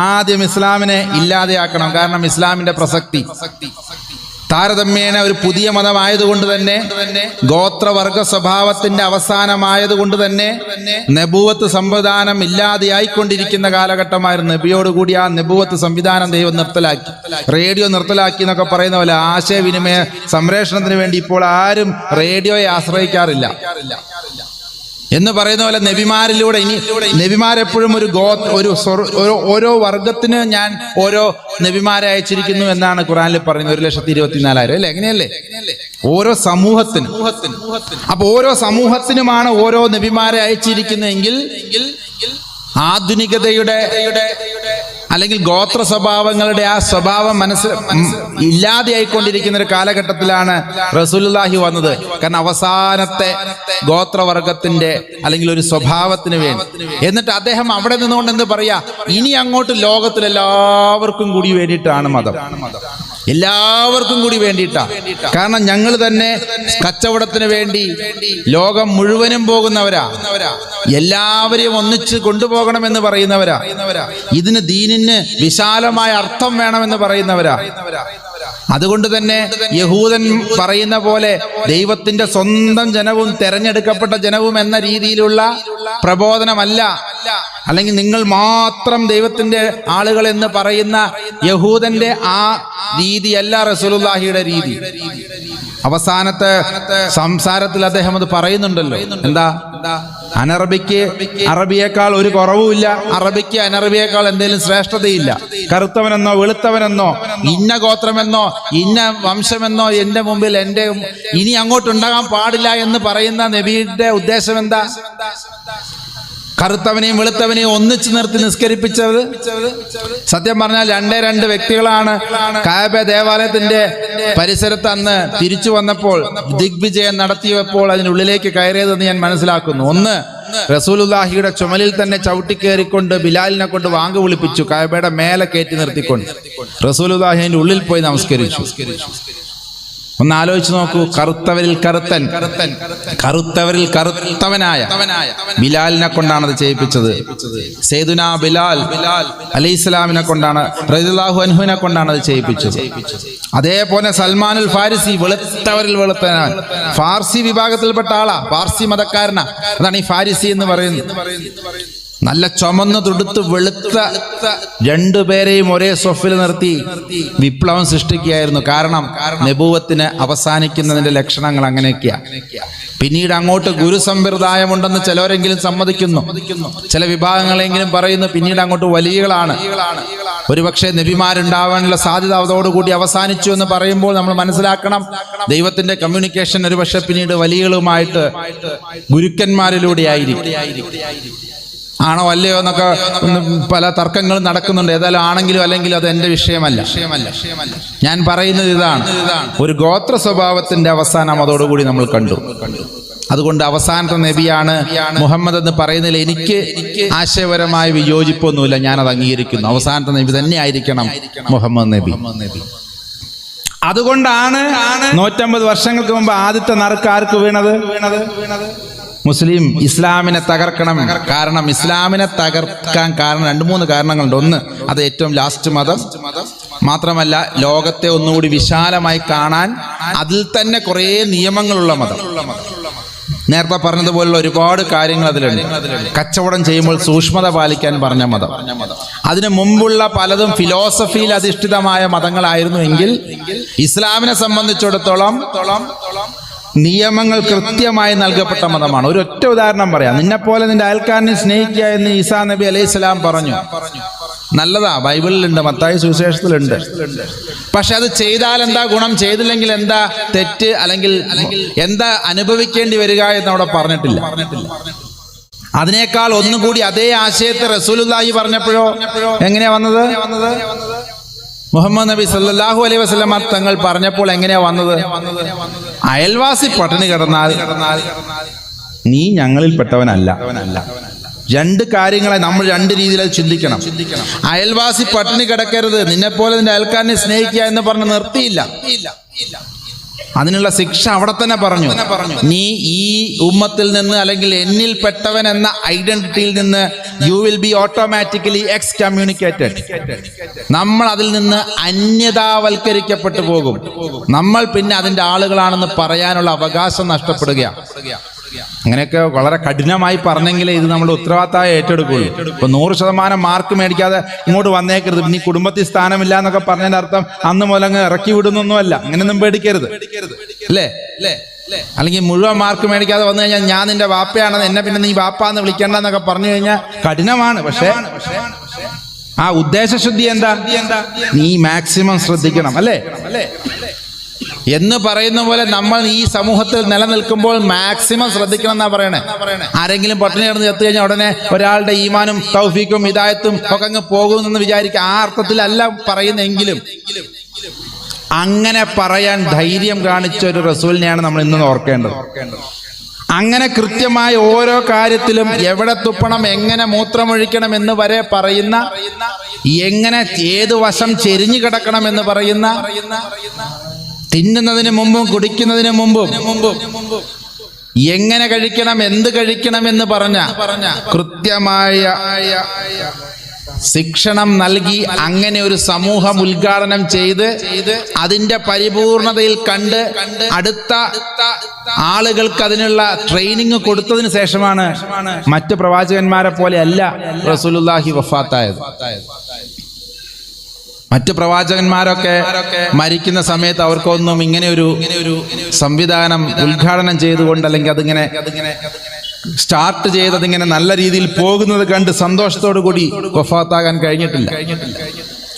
ആദ്യം ഇസ്ലാമിനെ ഇല്ലാതെയാക്കണം. കാരണം ഇസ്ലാമിന്റെ പ്രസക്തി താരതമ്യേന ഒരു പുതിയ മതമായതുകൊണ്ട് തന്നെ, ഗോത്രവർഗ സ്വഭാവത്തിന്റെ അവസാനമായതുകൊണ്ട് തന്നെ നബുവത്ത് സംവിധാനം ഇല്ലാതെയായിക്കൊണ്ടിരിക്കുന്ന കാലഘട്ടമായിരുന്നു. നബിയോടുകൂടി ആ നബുവത്ത് സംവിധാനം ദൈവം നിർത്തലാക്കി. റേഡിയോ നിർത്തലാക്കി എന്നൊക്കെ പറയുന്ന പോലെ ആശയവിനിമയ സംപ്രേഷണത്തിന് വേണ്ടി ഇപ്പോൾ ആരും റേഡിയോയെ ആശ്രയിക്കാറില്ല എന്ന് പറയുന്ന പോലെ നബിമാരിലൂടെ ഇനി നബിമാരെപ്പോഴും ഓരോ വർഗത്തിന് ഞാൻ ഓരോ നബിമാരെ അയച്ചിരിക്കുന്നു എന്നാണ് ഖുറാനിൽ പറയുന്നത്. 1,24,000 അല്ലേ? എങ്ങനെയല്ലേ? ഓരോ സമൂഹത്തിന്. അപ്പൊ ഓരോ സമൂഹത്തിനുമാണ് ഓരോ നബിമാരെ അയച്ചിരിക്കുന്നതെങ്കിൽ ആധുനികതയുടെ അല്ലെങ്കിൽ ഗോത്ര സ്വഭാവങ്ങളുടെ ആ സ്വഭാവം ഇല്ലാതെയായിക്കൊണ്ടിരിക്കുന്ന ഒരു കാലഘട്ടത്തിലാണ് റസൂലുള്ളാഹി വന്നത്. കാരണം അവസാനത്തെ ഗോത്രവർഗത്തിന്റെ അല്ലെങ്കിൽ ഒരു സ്വഭാവത്തിന് വേണ്ടി. എന്നിട്ട് അദ്ദേഹം അവിടെ നിന്നുകൊണ്ട് എന്ത് പറയാ, ഇനി അങ്ങോട്ട് ലോകത്തിൽ എല്ലാവർക്കും കൂടി വേണ്ടിയിട്ടാണ് മതം, എല്ലാവർക്കും കൂടി വേണ്ടിയിട്ടാ. കാരണം ഞങ്ങൾ തന്നെ കച്ചവടത്തിന് വേണ്ടി ലോകം മുഴുവനും പോകുന്നവരാ, എല്ലാവരെയും ഒന്നിച്ച് കൊണ്ടുപോകണമെന്ന് പറയുന്നവരാ, ഇതിന് ദീനിന് വിശാലമായ അർത്ഥം വേണമെന്ന് പറയുന്നവരാ. അതുകൊണ്ട് തന്നെ യഹൂദൻ പറയുന്ന പോലെ ദൈവത്തിന്റെ സ്വന്തം ജനവും തെരഞ്ഞെടുക്കപ്പെട്ട ജനവും എന്ന രീതിയിലുള്ള പ്രബോധനമല്ല, അല്ലെങ്കിൽ നിങ്ങൾ മാത്രം ദൈവത്തിന്റെ ആളുകൾ എന്ന് പറയുന്ന യഹൂദന്റെ ആ രീതിയല്ല റസൂലുള്ളാഹിയുടെ രീതി. അവസാനത്തെ സംസാരത്തിൽ അദ്ദേഹം അത് പറയുന്നുണ്ടല്ലോ. എന്താ? അനറബിക്ക് അറബിയേക്കാൾ ഒരു കുറവുമില്ല, അറബിക്ക് അനറബിയേക്കാൾ എന്തെങ്കിലും ശ്രേഷ്ഠതയില്ല. കറുത്തവനെന്നോ വെളുത്തവനെന്നോ ഇന്ന ഗോത്രമെന്നോ ഇന്ന വംശമെന്നോ എന്റെ മുമ്പിൽ ഇനി അങ്ങോട്ടുണ്ടാകാൻ പാടില്ല എന്ന് പറയുന്ന നബിയുടെ ഉദ്ദേശം എന്താ? കറുത്തവനെയും വെളുത്തവനെയും ഒന്നിച്ചു നിർത്തി നിസ്കരിപ്പിച്ചത് സത്യം പറഞ്ഞാൽ 2 വ്യക്തികളാണ്. കഅബ ദേവാലയത്തിന്റെ പരിസരത്ത് അന്ന് തിരിച്ചു വന്നപ്പോൾ ദിഗ്വിജയം നടത്തിയപ്പോൾ അതിനുള്ളിലേക്ക് കയറിയതെന്ന് ഞാൻ മനസ്സിലാക്കുന്നു. ഒന്ന്, റസൂലുള്ളാഹിയുടെ ചുമലിൽ തന്നെ ചവിട്ടിക്കേറിക്കൊണ്ട് ബിലാലിനെ കൊണ്ട് വാങ്ക് വിളിപ്പിച്ചു. കഅബയുടെ മേലെ കയറ്റി നിർത്തിക്കൊണ്ട് റസൂലുള്ളാഹിന്റെ ഉള്ളിൽ പോയി നമസ്കരിച്ചു. ഒന്ന് ആലോചിച്ച് നോക്കൂ. കറുത്തവരിൽ കറുത്തവനായ ബിലാലിനെ കൊണ്ടാണ് അത് ചെയ്യിപ്പിച്ചത്. സയ്യിദുനാ ബിലാൽ അലൈഹിസ്സലാമിനെ കൊണ്ടാണ്, റളിയല്ലാഹു അൻഹുവിനെ കൊണ്ടാണ് അത് ചെയ്യിപ്പിച്ചത്. അതേപോലെ സൽമാനുൽ ഫാരിസി, വെളുത്തവരിൽ വെളുത്തവനാണ്, ഫാർസി വിഭാഗത്തിൽപ്പെട്ട ആളാ, ഫാർസി മതക്കാരനാ. അതാണ് ഈ ഫാരിസി എന്ന് പറയുന്നത്. നല്ല ചുമന്ന് തുടുത്ത് വെളുത്ത 2 പേരെയും ഒരേ സ്വഫിൽ നിർത്തി വിപ്ലവം സൃഷ്ടിക്കുകയായിരുന്നു. കാരണം നബുവത്തിന് അവസാനിക്കുന്നതിന്റെ ലക്ഷണങ്ങൾ അങ്ങനെയൊക്കെയാ. പിന്നീട് അങ്ങോട്ട് ഗുരുസമ്പ്രദായമുണ്ടെന്ന് ചിലവരെങ്കിലും സമ്മതിക്കുന്നു, ചില വിഭാഗങ്ങളെങ്കിലും പറയുന്നു. പിന്നീട് അങ്ങോട്ട് വലിയകളാണ്. ഒരുപക്ഷെ നബിമാരുണ്ടാവാനുള്ള സാധ്യത അതോടുകൂടി അവസാനിച്ചു എന്ന് പറയുമ്പോൾ നമ്മൾ മനസ്സിലാക്കണം, ദൈവത്തിന്റെ കമ്മ്യൂണിക്കേഷൻ ഒരുപക്ഷെ പിന്നീട് വലിയകളുമായിട്ട് ഗുരുക്കന്മാരിലൂടെ ആയിരിക്കും. ആണോ അല്ലയോ എന്നൊക്കെ പല തർക്കങ്ങളും നടക്കുന്നുണ്ട്. ഏതായാലും ആണെങ്കിലും അല്ലെങ്കിലും അത് എന്റെ വിഷയമല്ല. ഞാൻ പറയുന്നത് ഇതാണ്, ഒരു ഗോത്ര സ്വഭാവത്തിന്റെ അവസാനം അതോടുകൂടി നമ്മൾ കണ്ടു. അതുകൊണ്ട് അവസാനത്തെ നബിയാണ് മുഹമ്മദ് എന്ന് പറയുന്നതിൽ എനിക്ക് ആശയപരമായ വിയോജിപ്പൊന്നുമില്ല, ഞാനത് അംഗീകരിക്കുന്നു. അവസാനത്തെ നബി തന്നെ ആയിരിക്കണം മുഹമ്മദ് നബി. അതുകൊണ്ടാണ് 150 വർഷങ്ങൾക്ക് മുമ്പ് ആദ്യത്തെ നറുക്ക് ആർക്ക് വീണത്? മുസ്ലിം. ഇസ്ലാമിനെ തകർക്കണം. കാരണം ഇസ്ലാമിനെ തകർക്കാൻ കാരണം 2-3 കാരണങ്ങളുണ്ട്. ഒന്ന്, അത് ഏറ്റവും ലാസ്റ്റ് മതം. മാത്രമല്ല ലോകത്തെ ഒന്നുകൂടി വിശാലമായി കാണാൻ അതിൽ തന്നെ കുറേ നിയമങ്ങളുള്ള മതം. നേരത്തെ പറഞ്ഞതുപോലുള്ള ഒരുപാട് കാര്യങ്ങൾ അതിലുണ്ട്. കച്ചവടം ചെയ്യുമ്പോൾ സൂക്ഷ്മത പാലിക്കാൻ പറഞ്ഞ മതം. അതിനു മുമ്പുള്ള പലതും ഫിലോസഫിയിൽ അധിഷ്ഠിതമായ മതങ്ങളായിരുന്നു എങ്കിൽ ഇസ്ലാമിനെ സംബന്ധിച്ചിടത്തോളം നിയമങ്ങൾ കൃത്യമായി നൽകപ്പെട്ട മതമാണ്. ഒരു ഒറ്റ ഉദാഹരണം പറയാം. നിന്നെപ്പോലെ നിന്റെ അയൽക്കാരനെ സ്നേഹിക്കുക എന്ന് ഈസാ നബി അലൈഹിസ്സലാം പറഞ്ഞു. നല്ലതാ, ബൈബിളിലുണ്ട്, മത്തായി സുവിശേഷത്തിലുണ്ട്. പക്ഷെ അത് ചെയ്താൽ എന്താ ഗുണം, ചെയ്തില്ലെങ്കിൽ എന്താ തെറ്റ്, അല്ലെങ്കിൽ എന്താ അനുഭവിക്കേണ്ടി വരിക എന്ന് അവിടെ പറഞ്ഞിട്ടില്ല. അതിനേക്കാൾ ഒന്നുകൂടി അതേ ആശയത്തെ റസൂലുള്ളാഹി പറഞ്ഞപ്പോഴോ എങ്ങനെയാ വന്നത്? മുഹമ്മദ് നബി സല്ലല്ലാഹു അലൈഹി വസല്ലം തങ്ങൾ പറഞ്ഞപ്പോൾ എങ്ങനെയാ വന്നത്? അയൽവാസി പട്ടിണി കിടന്നാൽ നീ ഞങ്ങളിൽപ്പെട്ടവനല്ല, രണ്ട് കാര്യങ്ങളെ നമ്മൾ രണ്ട് രീതിയിൽ അത് ചിന്തിക്കണം. അയൽവാസി പട്ടിണി കിടക്കരുത്, നിന്നെപ്പോലെ നിന്റെ അയൽക്കാരനെ സ്നേഹിക്കുക എന്ന് പറഞ്ഞ് നിർത്തിയില്ല. അതിനുള്ള ശിക്ഷ അവിടെ തന്നെ പറഞ്ഞു. നീ ഈ ഉമ്മത്തിൽ നിന്ന് അല്ലെങ്കിൽ എന്നിൽ പെട്ടവൻ എന്ന ഐഡന്റിറ്റിയിൽ നിന്ന് you will be automatically excommunicated. നമ്മൾ അതിൽ നിന്ന് അന്യതാവൽക്കരിക്കപ്പെട്ടു പോകും. നമ്മൾ പിന്നെ അതിന്റെ ആളുകളാണെന്ന് പറയാനുള്ള അവകാശം നഷ്ടപ്പെടുകയാണ്. അങ്ങനെയൊക്കെ വളരെ കഠിനമായി പറഞ്ഞെങ്കിലേ ഇത് നമ്മൾ ഉത്തരവാദിത്തമായി ഏറ്റെടുക്കുള്ളൂ. ഇപ്പൊ 100% മാർക്ക് മേടിക്കാതെ ഇങ്ങോട്ട് വന്നേക്കരുത്, പിന്നെ ഈ കുടുംബത്തിൽ സ്ഥാനമില്ല എന്നൊക്കെ പറഞ്ഞതിന്റെ അർത്ഥം അന്ന് മുതൽ അങ്ങ് ഇറക്കി വിടുന്നൊന്നുമല്ല. അങ്ങനെയൊന്നും പേടിക്കരുത്, അല്ലേ? അല്ലെങ്കിൽ മുഴുവൻ മാർക്ക് മേടിക്കാതെ വന്നു കഴിഞ്ഞാൽ ഞാൻ നിന്റെ വാപ്പയാണെന്ന്, എന്നെ പിന്നെ നീ വാപ്പാന്ന് വിളിക്കേണ്ടെന്നൊക്കെ പറഞ്ഞു കഴിഞ്ഞാൽ കഠിനമാണ്. പക്ഷേ ആ ഉദ്ദേശശുദ്ധി എന്താ? നീ മാക്സിമം ശ്രദ്ധിക്കണം, അല്ലേ? എന്ന് പറയുന്ന പോലെ നമ്മൾ ഈ സമൂഹത്തിൽ നിലനിൽക്കുമ്പോൾ മാക്സിമം ശ്രദ്ധിക്കണം എന്നാ പറയണേ. ആരെങ്കിലും പട്ടിണി കിടന്ന് ചത്തു കഴിഞ്ഞാൽ ഉടനെ ഒരാളുടെ ഈമാനും തൗഫീക്കും ഹിദായത്തും ഒക്കെ അങ്ങ് പോകുമെന്ന് വിചാരിക്കുക. ആ അർത്ഥത്തിലല്ല പറയുന്നെങ്കിലും അങ്ങനെ പറയാൻ ധൈര്യം കാണിച്ച ഒരു റസൂലിനെയാണ് നമ്മൾ ഇന്ന് ഓർക്കേണ്ടത്. അങ്ങനെ കൃത്യമായി ഓരോ കാര്യത്തിലും എവിടെ തുപ്പണം, എങ്ങനെ മൂത്രമൊഴിക്കണം എന്ന് വരെ പറയുന്ന, എങ്ങനെ ഏത് വശം ചെരിഞ്ഞു കിടക്കണം എന്ന് പറയുന്ന, തിന്നുന്നതിന് മുമ്പും കുടിക്കുന്നതിന് മുമ്പും എങ്ങനെ കഴിക്കണം, എന്ത് കഴിക്കണം എന്ന് പറഞ്ഞ കൃത്യമായ ശിക്ഷണം നൽകി അങ്ങനെ ഒരു സമൂഹം ഉദ്ഘാടനം ചെയ്ത് അതിന്റെ പരിപൂർണതയിൽ കണ്ട് അടുത്ത ആളുകൾക്ക് അതിനുള്ള ട്രെയിനിങ് കൊടുത്തതിന് ശേഷമാണ് മറ്റു പ്രവാചകന്മാരെ പോലെ അല്ല റസൂലുള്ളാഹി വഫാത്തായത്. മറ്റു പ്രവാചകന്മാരൊക്കെ മരിക്കുന്ന സമയത്ത് അവർക്കൊന്നും ഇങ്ങനെ ഒരു സംവിധാനം ഉദ്ഘാടനം ചെയ്തുകൊണ്ട് അല്ലെങ്കിൽ അതിങ്ങനെ സ്റ്റാർട്ട് ചെയ്തതിങ്ങനെ നല്ല രീതിയിൽ പോകുന്നത് കണ്ട് സന്തോഷത്തോടു കൂടി വഫാത്താകാൻ കഴിഞ്ഞിട്ടില്ല.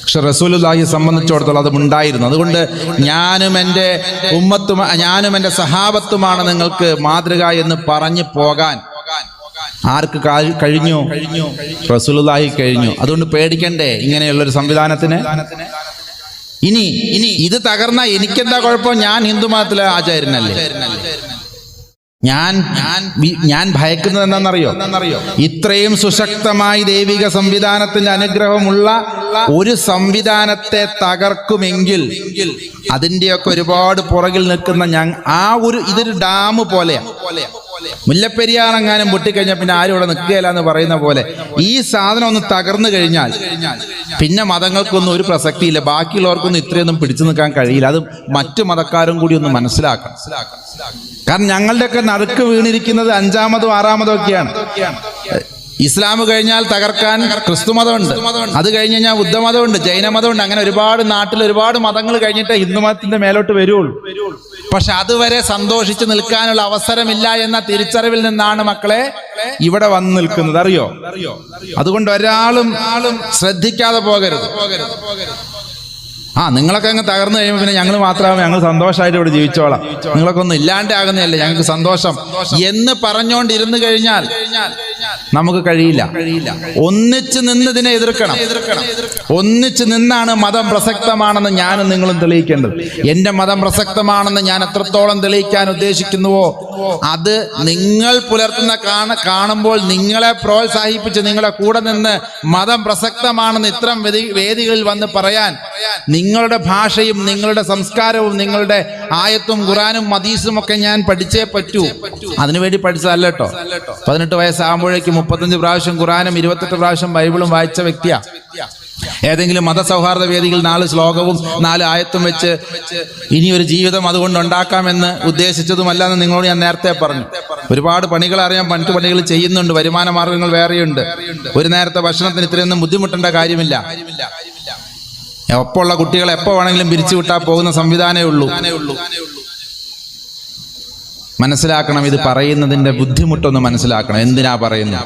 പക്ഷെ റസൂലുള്ളാഹിയെ സംബന്ധിച്ചിടത്തോളം അത് ഉണ്ടായിരുന്നു. അതുകൊണ്ട് ഞാനും എൻ്റെ ഉമ്മത്തും ഞാനും എൻ്റെ സഹാബത്തുമാണ് നിങ്ങൾക്ക് മാതൃക എന്ന് പറഞ്ഞു പോകാൻ ആർക്ക് കഴിഞ്ഞു? റസൂലുള്ളാഹി കഴിഞ്ഞു. അതുകൊണ്ട് പേടിക്കണ്ടേ ഇങ്ങനെയുള്ളൊരു സംവിധാനത്തിന്. ഇനി ഇത് എനിക്കെന്താ കുഴപ്പം? ഞാൻ ഹിന്ദു മതത്തിലെ ആചാര്യനല്ലേ. ഞാൻ ഭയക്കുന്നത് എന്താണെന്നറിയോ? ഇത്രയും സുശക്തമായി ദൈവിക സംവിധാനത്തിന്റെ അനുഗ്രഹമുള്ള ഒരു സംവിധാനത്തെ തകർക്കുമെങ്കിൽ അതിന്റെയൊക്കെ ഒരുപാട് പുറകിൽ നിൽക്കുന്ന ഇതൊരു ഡാം പോലെയാണ്. മുല്ലപ്പെരിയാറെങ്ങാനും പൊട്ടിക്കഴിഞ്ഞാൽ പിന്നെ ആരും ഇവിടെ നിൽക്കുകയില്ല എന്ന് പറയുന്ന പോലെ ഈ സാധനം ഒന്ന് തകർന്നു കഴിഞ്ഞാൽ പിന്നെ മതങ്ങൾക്കൊന്നും ഒരു പ്രസക്തിയില്ല. ബാക്കിയുള്ളവർക്കൊന്നും ഇത്രയൊന്നും പിടിച്ചു നിൽക്കാൻ കഴിയില്ല. അത് മറ്റു മതക്കാരും കൂടി ഒന്ന് മനസ്സിലാക്കണം. കാരണം ഞങ്ങളുടെയൊക്കെ നടുക്ക് വീണിരിക്കുന്നത് 5-മതോ 6-മതോ ഒക്കെയാണ്. ഇസ്ലാം കഴിഞ്ഞാൽ തകർക്കാൻ ക്രിസ്തുമതമുണ്ട്, അത് കഴിഞ്ഞ് കഴിഞ്ഞാൽ ബുദ്ധമതമുണ്ട്, ജൈനമതമുണ്ട്. അങ്ങനെ ഒരുപാട് നാട്ടിൽ ഒരുപാട് മതങ്ങൾ കഴിഞ്ഞിട്ട് ഹിന്ദുമതത്തിന്റെ മേലോട്ട് വരുള്ളൂ. പക്ഷെ അതുവരെ സന്തോഷിച്ച് നിൽക്കാനുള്ള അവസരമില്ല എന്ന തിരിച്ചറിവിൽ നിന്നാണ് മക്കളെ ഇവിടെ വന്ന് നിൽക്കുന്നത്. അറിയോ? അതുകൊണ്ട് ഒരാളും ശ്രദ്ധിക്കാതെ പോകരുത്. നിങ്ങളൊക്കെ അങ്ങ് തകർന്നു കഴിയുമ്പോൾ പിന്നെ ഞങ്ങൾ മാത്രമേ ഞങ്ങൾ സന്തോഷമായിട്ട് ഇവിടെ ജീവിച്ചോളാം, നിങ്ങളൊക്കെ ഒന്നും ഇല്ലാണ്ടാകുന്നതല്ലേ ഞങ്ങൾക്ക് സന്തോഷം എന്ന് പറഞ്ഞുകൊണ്ടിരുന്നു കഴിഞ്ഞാൽ നമുക്ക് കഴിയില്ല. ഒന്നിച്ച് നിന്നതിനെ എതിർക്കണം. ഒന്നിച്ച് നിന്നാണ് മതം പ്രസക്തമാണെന്ന് ഞാനും നിങ്ങളും തെളിയിക്കേണ്ടത്. എന്റെ മതം പ്രസക്തമാണെന്ന് ഞാൻ എത്രത്തോളം തെളിയിക്കാൻ ഉദ്ദേശിക്കുന്നുവോ അത് നിങ്ങൾ പുലർത്തുന്ന കാണുമ്പോൾ നിങ്ങളെ പ്രോത്സാഹിപ്പിച്ച് നിങ്ങളെ കൂടെ നിന്ന് മതം പ്രസക്തമാണെന്ന് ഇത്തരം വേദികളിൽ വന്ന് പറയാൻ നിങ്ങളുടെ ഭാഷയും നിങ്ങളുടെ സംസ്കാരവും നിങ്ങളുടെ ആയത്തും ഖുറാനും ഹദീസും ഒക്കെ ഞാൻ പഠിച്ചേ പറ്റൂ. അതിനുവേണ്ടി പഠിച്ചതല്ല കേട്ടോ. 18 വയസ്സാകുമ്പോഴേക്കും 35 പ്രാവശ്യം ഖുറാനും 28 പ്രാവശ്യം ബൈബിളും വായിച്ച വ്യക്തിയാ. ഏതെങ്കിലും മതസൗഹാർദ്ദ വേദിയിൽ 4 ശ്ലോകവും 4 ആയത്തും വെച്ച് ഇനിയൊരു ജീവിതം അതുകൊണ്ട് ഉണ്ടാക്കാമെന്ന് ഉദ്ദേശിച്ചതുമല്ലെന്ന് നിങ്ങളോട് ഞാൻ നേരത്തെ പറഞ്ഞു. ഒരുപാട് പണികൾ അറിയാൻ, മറ്റു പണികൾ ചെയ്യുന്നുണ്ട്, വരുമാന മാർഗങ്ങൾ വേറെയുണ്ട്. ഒരു നേരത്തെ ഭക്ഷണത്തിന് ഇത്രയൊന്നും ബുദ്ധിമുട്ടേണ്ട കാര്യമില്ല. ഒപ്പമുള്ള കുട്ടികളെ എപ്പോ വേണമെങ്കിലും പിരിച്ചുവിട്ടാൽ പോകുന്ന സംവിധാനമേ ഉള്ളൂ. മനസ്സിലാക്കണം, ഇത് പറയുന്നതിന്റെ ബുദ്ധിമുട്ടൊന്ന് മനസ്സിലാക്കണം. എന്തിനാ പറയുന്നത്?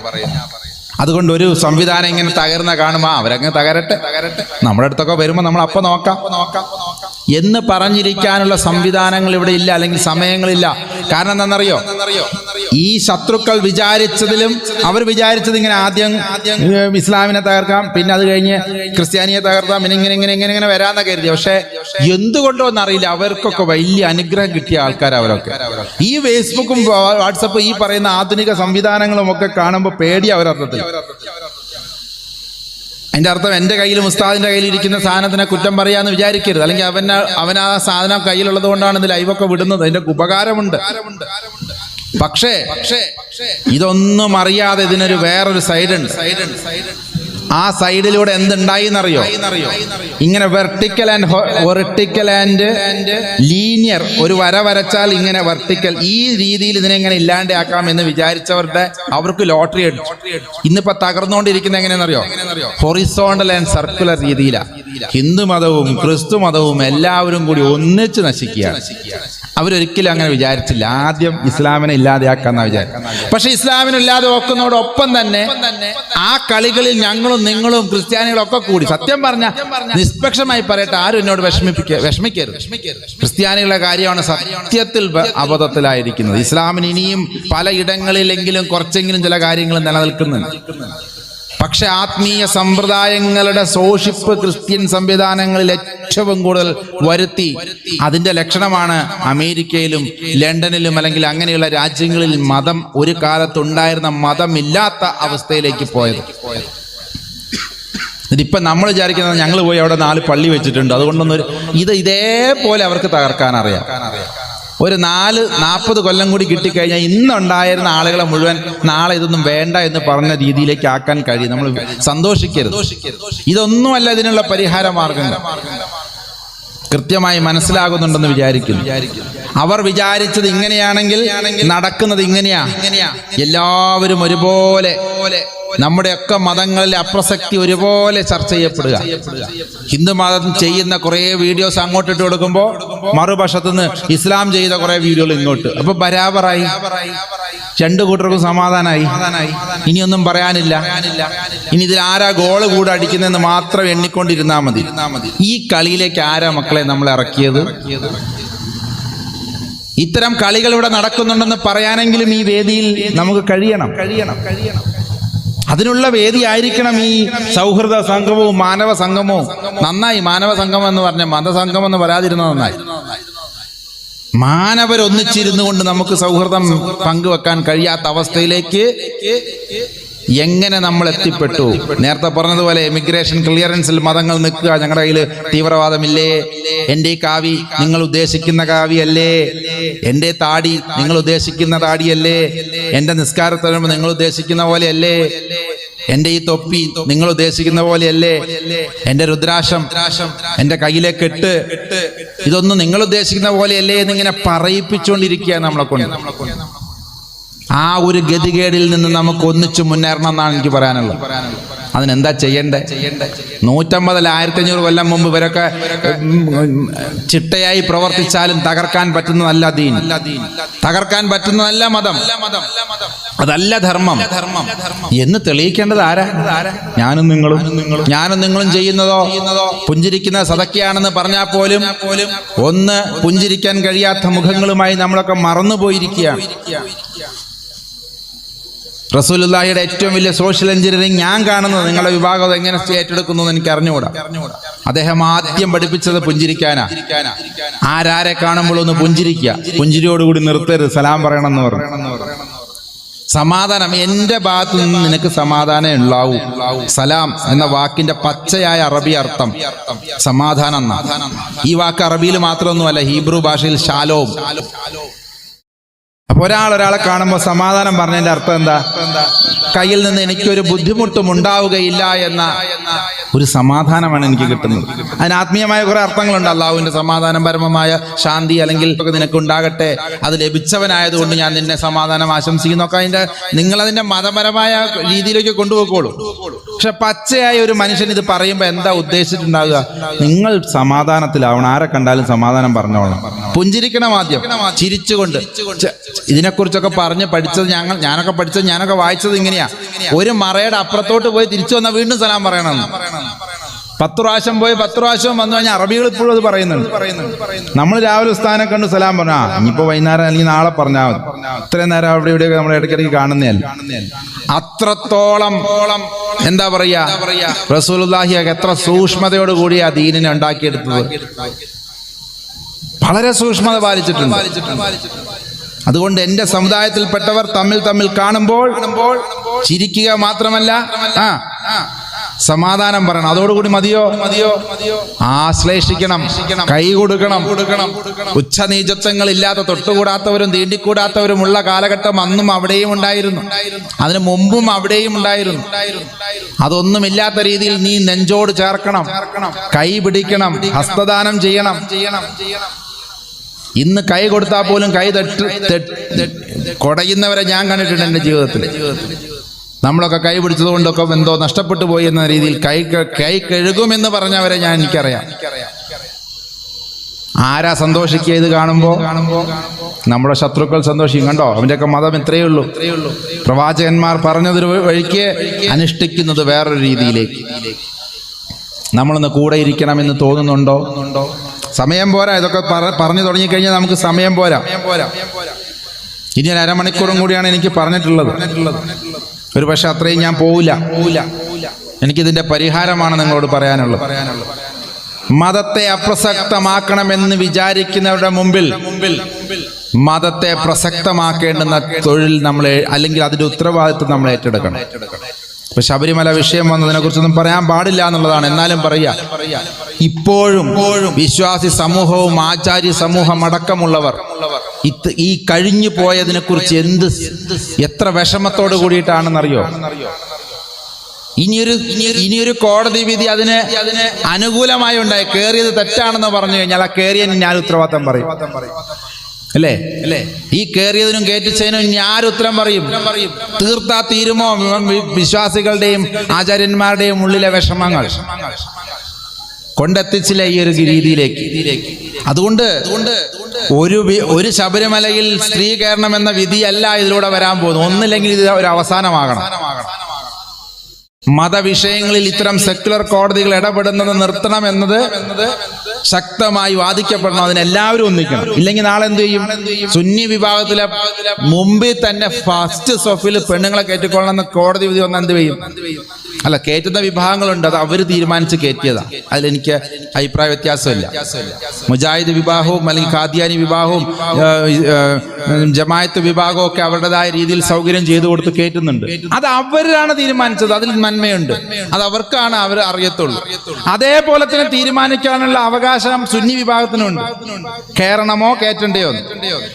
അതുകൊണ്ട് ഒരു സംവിധാനം ഇങ്ങനെ തകർന്ന കാണുമ്പോൾ അവരങ്ങ് തകരട്ടെ, നമ്മുടെ അടുത്തൊക്കെ വരുമ്പോൾ നമ്മൾ അപ്പം നോക്കാം എന്ന് പറഞ്ഞിരിക്കാനുള്ള സംവിധാനങ്ങൾ ഇവിടെ ഇല്ല, അല്ലെങ്കിൽ സമയങ്ങളില്ല. കാരണം എന്താണെന്നറിയോ? ഈ ശത്രുക്കൾ വിചാരിച്ചതിലും അവർ വിചാരിച്ചത് ഇങ്ങനെ ആദ്യം ഇസ്ലാമിനെ തകർക്കാം, പിന്നെ അത് കഴിഞ്ഞ് ക്രിസ്ത്യാനിയെ തകർക്കാം, പിന്നെ ഇങ്ങനെ വരാന്ന കരുതി. പക്ഷെ എന്തുകൊണ്ടോ എന്നറിയില്ല, അവർക്കൊക്കെ വലിയ അനുഗ്രഹം കിട്ടിയ ആൾക്കാർ അവരൊക്കെ. ഈ ഫേസ്ബുക്കും വാട്സപ്പും ഈ പറയുന്ന ആധുനിക സംവിധാനങ്ങളും ഒക്കെ കാണുമ്പോൾ പേടി അവരർത്ഥത്തിൽ. അതിന്റെ അർത്ഥം എൻ്റെ കയ്യിലും ഉസ്താദിന്റെ കയ്യിൽ ഇരിക്കുന്ന സാധനത്തിനെ കുറ്റം പറയാന്ന് വിചാരിക്കരുത്. അല്ലെങ്കിൽ അവൻ ആ സാധനം കയ്യിലുള്ളത് കൊണ്ടാണ് ഇത് ലൈവൊക്കെ വിടുന്നത്. അതിന്റെ ഉപകാരമുണ്ട്. പക്ഷേ ഇതൊന്നും അറിയാതെ ഇതിനൊരു വേറൊരു സൈഡുണ്ട്. ആ സൈഡിലൂടെ എന്തുണ്ടായി എന്നറിയോ? ഇങ്ങനെ വെർട്ടിക്കൽ ആൻഡ് ലീനിയർ, ഒരു വര വരച്ചാൽ ഇങ്ങനെ വെർട്ടിക്കൽ, ഈ രീതിയിൽ ഇതിനെ ഇങ്ങനെ ഇല്ലാണ്ടാക്കാം എന്ന് അവർക്ക് ലോട്ടറി അടിച്ചു. ഇന്നിപ്പോ തകർന്നുകൊണ്ടിരിക്കുന്ന എങ്ങനെയെന്നറിയോ? ഹൊറിസോണ്ടൽ ആൻഡ് സർക്കുലർ രീതിയിലാണ്. ഹിന്ദു മതവും ക്രിസ്തു മതവും എല്ലാവരും കൂടി ഒന്നിച്ച് നശിക്കുകയാണ്. അവരൊരിക്കലും അങ്ങനെ വിചാരിച്ചില്ല. ആദ്യം ഇസ്ലാമിനെ ഇല്ലാതെയാക്കാന്ന വിചാരിച്ചു. പക്ഷെ ഇസ്ലാമിനെ ഇല്ലാതെ വെക്കുന്നതോടൊപ്പം തന്നെ ആ കളികളിൽ ഞങ്ങളും നിങ്ങളും ക്രിസ്ത്യാനികളൊക്കെ കൂടി, സത്യം പറഞ്ഞ നിഷ്പക്ഷമായി പറയട്ടെ, ആരും എന്നോട് വിഷമിക്കരുത്. ക്രിസ്ത്യാനികളുടെ കാര്യമാണ് സത്യത്തിൽ അബദ്ധത്തിലായിരിക്കുന്നത്. ഇസ്ലാമിന് ഇനിയും പലയിടങ്ങളിലെങ്കിലും കുറച്ചെങ്കിലും ചില കാര്യങ്ങൾ നിലനിൽക്കുന്നുണ്ട്. പക്ഷെ ആത്മീയ സമ്പ്രദായങ്ങളുടെ ശോഷിപ്പ് ക്രിസ്ത്യൻ സംവിധാനങ്ങളിൽ ഏറ്റവും കൂടുതൽ വരുത്തി. അതിന്റെ ലക്ഷണമാണ് അമേരിക്കയിലും ലണ്ടനിലും അല്ലെങ്കിൽ അങ്ങനെയുള്ള രാജ്യങ്ങളിൽ മതം ഒരു കാലത്തുണ്ടായിരുന്ന മതമില്ലാത്ത അവസ്ഥയിലേക്ക് പോയത്. ഇതിപ്പം നമ്മൾ വിചാരിക്കുന്നത് ഞങ്ങൾ പോയി അവിടെ 4 പള്ളി വെച്ചിട്ടുണ്ട്, അതുകൊണ്ടൊന്നും ഇതേപോലെ അവർക്ക് തകർക്കാൻ അറിയാം. ഒരു 40 കൊല്ലം കൂടി കിട്ടിക്കഴിഞ്ഞാൽ ഇന്നുണ്ടായിരുന്ന ആളുകളെ മുഴുവൻ നാളെ ഇതൊന്നും വേണ്ട എന്ന് പറഞ്ഞ രീതിയിലേക്ക് ആക്കാൻ കഴിയും. നമ്മൾ സന്തോഷിക്കരുത്. ഇതൊന്നുമല്ല ഇതിനുള്ള പരിഹാര മാർഗങ്ങൾ. കൃത്യമായി മനസ്സിലാകുന്നുണ്ടെന്ന് വിചാരിക്കുന്നു. അവർ വിചാരിച്ചത് ഇങ്ങനെയാണെങ്കിൽ നടക്കുന്നത് ഇങ്ങനെയാ. എല്ലാവരും ഒരുപോലെ, നമ്മുടെയൊക്കെ മതങ്ങളിലെ അപ്രസക്തി ഒരുപോലെ ചർച്ച ചെയ്യപ്പെടുക. ഹിന്ദു മതം ചെയ്യുന്ന കുറെ വീഡിയോസ് അങ്ങോട്ട് ഇട്ട് കൊടുക്കുമ്പോൾ മറുപക്ഷത്തുനിന്ന് ഇസ്ലാം ചെയ്ത കുറെ വീഡിയോകൾ ഇങ്ങോട്ട്. അപ്പൊ ബരാബറായി, രണ്ടു കൂട്ടർക്കും സമാധാനമായി. ഇനിയൊന്നും പറയാനില്ല. ഇനി ഇതിൽ ആരാ ഗോള് കൂടെ അടിക്കുന്നതെന്ന് മാത്രം എണ്ണിക്കൊണ്ടിരുന്നാൽ മതി. ഈ കളിയിലേക്ക് ആരാ മക്കളെ നമ്മൾ ഇറക്കിയത്? ഇത്തരം കളികൾ ഇവിടെ നടക്കുന്നുണ്ടെന്ന് പറയാനെങ്കിലും ഈ വേദിയിൽ നമുക്ക് കഴിയണം. അതിനുള്ള വേദി ആയിരിക്കണം ഈ സൗഹൃദ സംഗമവും മാനവ സംഗമവും. നന്നായി മാനവ സംഗമം എന്ന് പറഞ്ഞ മതസംഗമം എന്ന് പറയാതിരുന്നത് നന്നായി. മാനവരൊന്നിച്ചിരുന്നു കൊണ്ട് നമുക്ക് സൗഹൃദം പങ്കുവെക്കാൻ കഴിയാത്ത അവസ്ഥയിലേക്ക് എങ്ങനെ നമ്മൾ എത്തിപ്പെട്ടു? നേരത്തെ പറഞ്ഞതുപോലെ ഇമിഗ്രേഷൻ ക്ലിയറൻസിൽ മതങ്ങൾ നിൽക്കുക. ഞങ്ങളുടെ കയ്യിൽ തീവ്രവാദമില്ലേ? എൻ്റെ ഈ കാവി നിങ്ങൾ ഉദ്ദേശിക്കുന്ന കാവിയല്ലേ? എൻ്റെ താടി നിങ്ങൾ ഉദ്ദേശിക്കുന്ന താടിയല്ലേ? എൻ്റെ നിസ്കാരത്തിന് നിങ്ങൾ ഉദ്ദേശിക്കുന്ന പോലെയല്ലേ? എൻ്റെ ഈ തൊപ്പി നിങ്ങൾ ഉദ്ദേശിക്കുന്ന പോലെയല്ലേ? എൻ്റെ രുദ്രാക്ഷം, എൻ്റെ കയ്യിലെ കെട്ട്, ഇതൊന്നും നിങ്ങൾ ഉദ്ദേശിക്കുന്ന പോലെയല്ലേ എന്നിങ്ങനെ പറയിപ്പിച്ചുകൊണ്ടിരിക്കുക നമ്മളെ കൊണ്ട്. ആ ഒരു ഗതികേടിൽ നിന്ന് നമുക്ക് ഒന്നിച്ചു മുന്നേറണം എന്നാണ് എനിക്ക് പറയാനുള്ളത്. അതിനെന്താ ചെയ്യണ്ടേ? 150 1500 കൊല്ലം മുമ്പ് ഇവരൊക്കെ ചിട്ടയായി പ്രവർത്തിച്ചാലും തകർക്കാൻ പറ്റുന്നതല്ല ദീൻ, തകർക്കാൻ പറ്റുന്നതല്ല മതം, അതല്ല ധർമ്മം എന്ന് തെളിയിക്കേണ്ടത് ആരാ? ഞാനും നിങ്ങളും ചെയ്യുന്നതോ പുഞ്ചിരിക്കുന്ന സദക്കയാണെന്ന് പറഞ്ഞാൽ പോലും ഒന്ന് പുഞ്ചിരിക്കാൻ കഴിയാത്ത മുഖങ്ങളുമായി നമ്മളൊക്കെ മറന്നുപോയിരിക്കുകയാണ്. റസൂലുള്ളാഹിയുടെ ഏറ്റവും വലിയ സോഷ്യൽ എഞ്ചിനീയറിംഗ് ഞാൻ കാണുന്നത്, നിങ്ങളുടെ വിഭാഗം എങ്ങനെ ഏറ്റെടുക്കുന്നു എന്ന് എനിക്ക് അറിഞ്ഞുകൂടാ. അദ്ദേഹം ആദ്യം പഠിപ്പിച്ചത് പുഞ്ചിരിക്കാനാ. ആരാരെ കാണുമ്പോൾ ഒന്ന് പുഞ്ചിരിക്കുക, പുഞ്ചിരിയോടുകൂടി നിർത്തരുത്, സലാം പറയണം എന്ന് പറഞ്ഞു. സമാധാനം, എൻ്റെ ഭാഗത്തു നിന്ന് നിനക്ക് സമാധാനം ഉണ്ടാവൂ. സലാം എന്ന വാക്കിന്റെ പച്ചയായ അറബി അർത്ഥം സമാധാനം എന്നാണ്. ഈ വാക്ക് അറബിയിൽ മാത്രമൊന്നുമല്ല, ഹീബ്രു ഭാഷയിൽ ഷാലോം. അപ്പൊ ഒരാളെ കാണുമ്പോൾ സമാധാനം പറഞ്ഞതിന്റെ അർത്ഥം എന്താ? കയ്യിൽ നിന്ന് എനിക്കൊരു ബുദ്ധിമുട്ടും ഉണ്ടാവുകയില്ല എന്ന ഒരു സമാധാനമാണ് എനിക്ക് കിട്ടുന്നത്. അതിന് ആത്മീയമായ കുറെ അർത്ഥങ്ങളുണ്ട്. അള്ളാഹുവിന്റെ സമാധാനം, പരമമായ ശാന്തി, അല്ലെങ്കിൽ നിനക്ക് ഉണ്ടാകട്ടെ, അത് ലഭിച്ചവനായതുകൊണ്ട് ഞാൻ നിന്നെ സമാധാനം ആശംസിക്കുന്നൊക്കെ നിങ്ങളതിന്റെ മതപരമായ രീതിയിലേക്ക് കൊണ്ടുപോയിക്കോളൂ. പക്ഷെ പച്ചയായ ഒരു മനുഷ്യൻ ഇത് പറയുമ്പോൾ എന്താ ഉദ്ദേശിച്ചിട്ടുണ്ടാവുക? നിങ്ങൾ സമാധാനത്തിലാവണം, ആരെ കണ്ടാലും സമാധാനം പറഞ്ഞോളണം, പുഞ്ചിരിക്കണം, ആദ്യം ചിരിച്ചുകൊണ്ട്. ഇതിനെക്കുറിച്ചൊക്കെ പറഞ്ഞ് പഠിച്ചത് ഞാനൊക്കെ വായിച്ചത് ഇങ്ങനെയാ. ഒരു മറയുടെ അപ്പുറത്തോട്ട് പോയി തിരിച്ചു വന്നാൽ വീണ്ടും സലാം പറയണം. 10 പ്രാവശ്യം പോയി 10 പ്രാവശ്യം വന്നു കഴിഞ്ഞാൽ അറബികൾ ഇപ്പോഴും അത് പറയുന്നുണ്ട്. നമ്മൾ രാവിലെ ഉസ്താദിനെ കണ്ട് സലാം പറഞ്ഞാ ഇനിയിപ്പോ വൈകുന്നേരം അല്ലെങ്കിൽ നാളെ പറഞ്ഞാൽ മതി. ഇത്രയും നേരം അവിടെ ഇവിടെയൊക്കെ നമ്മൾ ഇടയ്ക്കിടയ്ക്ക് കാണുന്നതല്ല. അത്രത്തോളം എന്താ പറയാ, റസൂലുള്ളാഹി എത്ര സൂക്ഷ്മതയോട് കൂടി ആ ദീനിനെ ഉണ്ടാക്കിയെടുത്തത്. വളരെ സൂക്ഷ്മത പാലിച്ചിട്ടുണ്ട്. അതുകൊണ്ട് എന്റെ സമുദായത്തിൽപ്പെട്ടവർ തമ്മിൽ കാണുമ്പോൾ ചിരിക്കുക മാത്രമല്ല സമാധാനം പറയണം. അതോടുകൂടി മതിയോ? ആശ്ലേഷിക്കണം, കൈ കൊടുക്കണം. ഉച്ചനീചത്വങ്ങൾ ഇല്ലാത്ത, തൊട്ടുകൂടാത്തവരും തീണ്ടിക്കൂടാത്തവരുമുള്ള കാലഘട്ടം അന്നും അവിടെയും ഉണ്ടായിരുന്നു, അതിനു മുമ്പും അവിടെയും ഉണ്ടായിരുന്നു. അതൊന്നുമില്ലാത്ത രീതിയിൽ നീ നെഞ്ചോട് ചേർക്കണം, കൈ പിടിക്കണം, ഹസ്തദാനം ചെയ്യണം. ഇന്ന് കൈ കൊടുത്താൽ പോലും കൈ കൊടയുന്നവരെ ഞാൻ കണ്ടിട്ടുണ്ട് എൻ്റെ ജീവിതത്തിൽ. നമ്മളൊക്കെ കൈ പിടിച്ചത് കൊണ്ടൊക്കെ എന്തോ നഷ്ടപ്പെട്ടു പോയി എന്ന രീതിയിൽ കൈ കഴുകുമെന്ന് പറഞ്ഞവരെ എനിക്കറിയാം. ആരാ സന്തോഷിക്കുക ഇത് കാണുമ്പോൾ? നമ്മുടെ ശത്രുക്കൾ സന്തോഷിക്കും. കണ്ടോ, അവൻ്റെയൊക്കെ മതം ഇത്രയേ ഉള്ളൂ. പ്രവാചകന്മാർ പറഞ്ഞതൊരു വഴിക്ക് അനുഷ്ഠിക്കുന്നത് വേറൊരു രീതിയിലേക്ക്. നമ്മളൊന്ന് കൂടെ ഇരിക്കണമെന്ന് തോന്നുന്നുണ്ടോ? സമയം പോരാ. ഇതൊക്കെ പറഞ്ഞു തുടങ്ങിക്കഴിഞ്ഞാൽ നമുക്ക് സമയം പോരാ. ഇനി ഒരു അരമണിക്കൂറും കൂടിയാണ് എനിക്ക് പറഞ്ഞിട്ടുള്ളത്. ഒരു പക്ഷെ അത്രയും ഞാൻ പോവില്ല. എനിക്കിതിന്റെ പരിഹാരമാണ് നിങ്ങളോട് പറയാനുള്ളത്. മതത്തെ അപ്രസക്തമാക്കണമെന്ന് വിചാരിക്കുന്നവരുടെ മുമ്പിൽ മതത്തെ പ്രസക്തമാക്കേണ്ടുന്ന തൊഴിൽ നമ്മളെ, അല്ലെങ്കിൽ അതിന്റെ ഉത്തരവാദിത്വം നമ്മൾ ഏറ്റെടുക്കണം. ഇപ്പൊ ശബരിമല വിഷയം വന്നതിനെ കുറിച്ചൊന്നും പറയാൻ പാടില്ല എന്നുള്ളതാണ്. എന്നാലും പറയാ, ഇപ്പോഴും വിശ്വാസി സമൂഹവും ആചാര്യ സമൂഹം അടക്കമുള്ളവർ ഈ കഴിഞ്ഞു പോയതിനെ കുറിച്ച് എത്ര വിഷമത്തോട് കൂടിയിട്ടാണെന്നറിയോ? ഇനിയൊരു കോടതി വിധി അതിന് അനുകൂലമായി ഉണ്ടായി, കേറിയത് തെറ്റാണെന്ന് പറഞ്ഞു കഴിഞ്ഞാൽ ആ കേറിയതിന് ഞാൻ ഉത്തരവാദിത്തം പറയും. അല്ലേ? ഈ കേറിയതിനും കയറ്റിച്ചതിനും ഇനി ആരുത്തരം പറയും? തീർത്താ തീരുമോ വിശ്വാസികളുടെയും ആചാര്യന്മാരുടെയും ഉള്ളിലെ വിഷമങ്ങൾ? കൊണ്ടെത്തിച്ചില്ല ഈ ഒരു രീതിയിലേക്ക്. അതുകൊണ്ട് ഒരു ശബരിമലയിൽ സ്ത്രീ കയറണം എന്ന വിധിയല്ല ഇതിലൂടെ വരാൻ പോകുന്നു. ഒന്നില്ലെങ്കിൽ ഇത് ഒരു അവസാനമാകണം. മതവിഷയങ്ങളിൽ ഇത്തരം സെക്യുലർ കോടതികൾ ഇടപെടുന്നത് നിർത്തണം എന്നത് ശക്തമായി വാദിക്കപ്പെടണം. അതിനെല്ലാവരും ഒന്നിക്കണം. ഇല്ലെങ്കിൽ നാളെ എന്ത് ചെയ്യും? സുന്നി വിഭാഗത്തിലെ മുമ്പിൽ തന്നെ ഫസ്റ്റ് സൊഫിൽ പെണ്ണുങ്ങളെ കയറ്റിക്കൊള്ളണം എന്ന് കോടതി വിധി വന്നാൽ എന്ത് ചെയ്യും? അല്ല, കയറ്റുന്ന വിഭാഗങ്ങളുണ്ട്, അത് അവർ തീരുമാനിച്ച് കയറ്റിയതാ. അതിലെനിക്ക് അഭിപ്രായ വ്യത്യാസമില്ല. മുജാഹിദ് വിഭാഗവും അല്ലെങ്കിൽ ഖാദിയാനി വിഭാഗവും ജമാഅത്ത് വിഭാഗവും ഒക്കെ അവരുടേതായ രീതിയിൽ സൗകര്യം ചെയ്തു കൊടുത്ത് കയറ്റുന്നുണ്ട്. അത് അവരാണ് തീരുമാനിച്ചത്. അതിൽ നന്മയുണ്ട്. അത് അവർക്കാണ് അവർ അറിയത്തുള്ളൂ. അതേപോലെ തന്നെ തീരുമാനിക്കാനുള്ള അവകാശം സുന്നി വിഭാഗത്തിനുണ്ട്. കയറണമോ കയറ്റണ്ടയോ?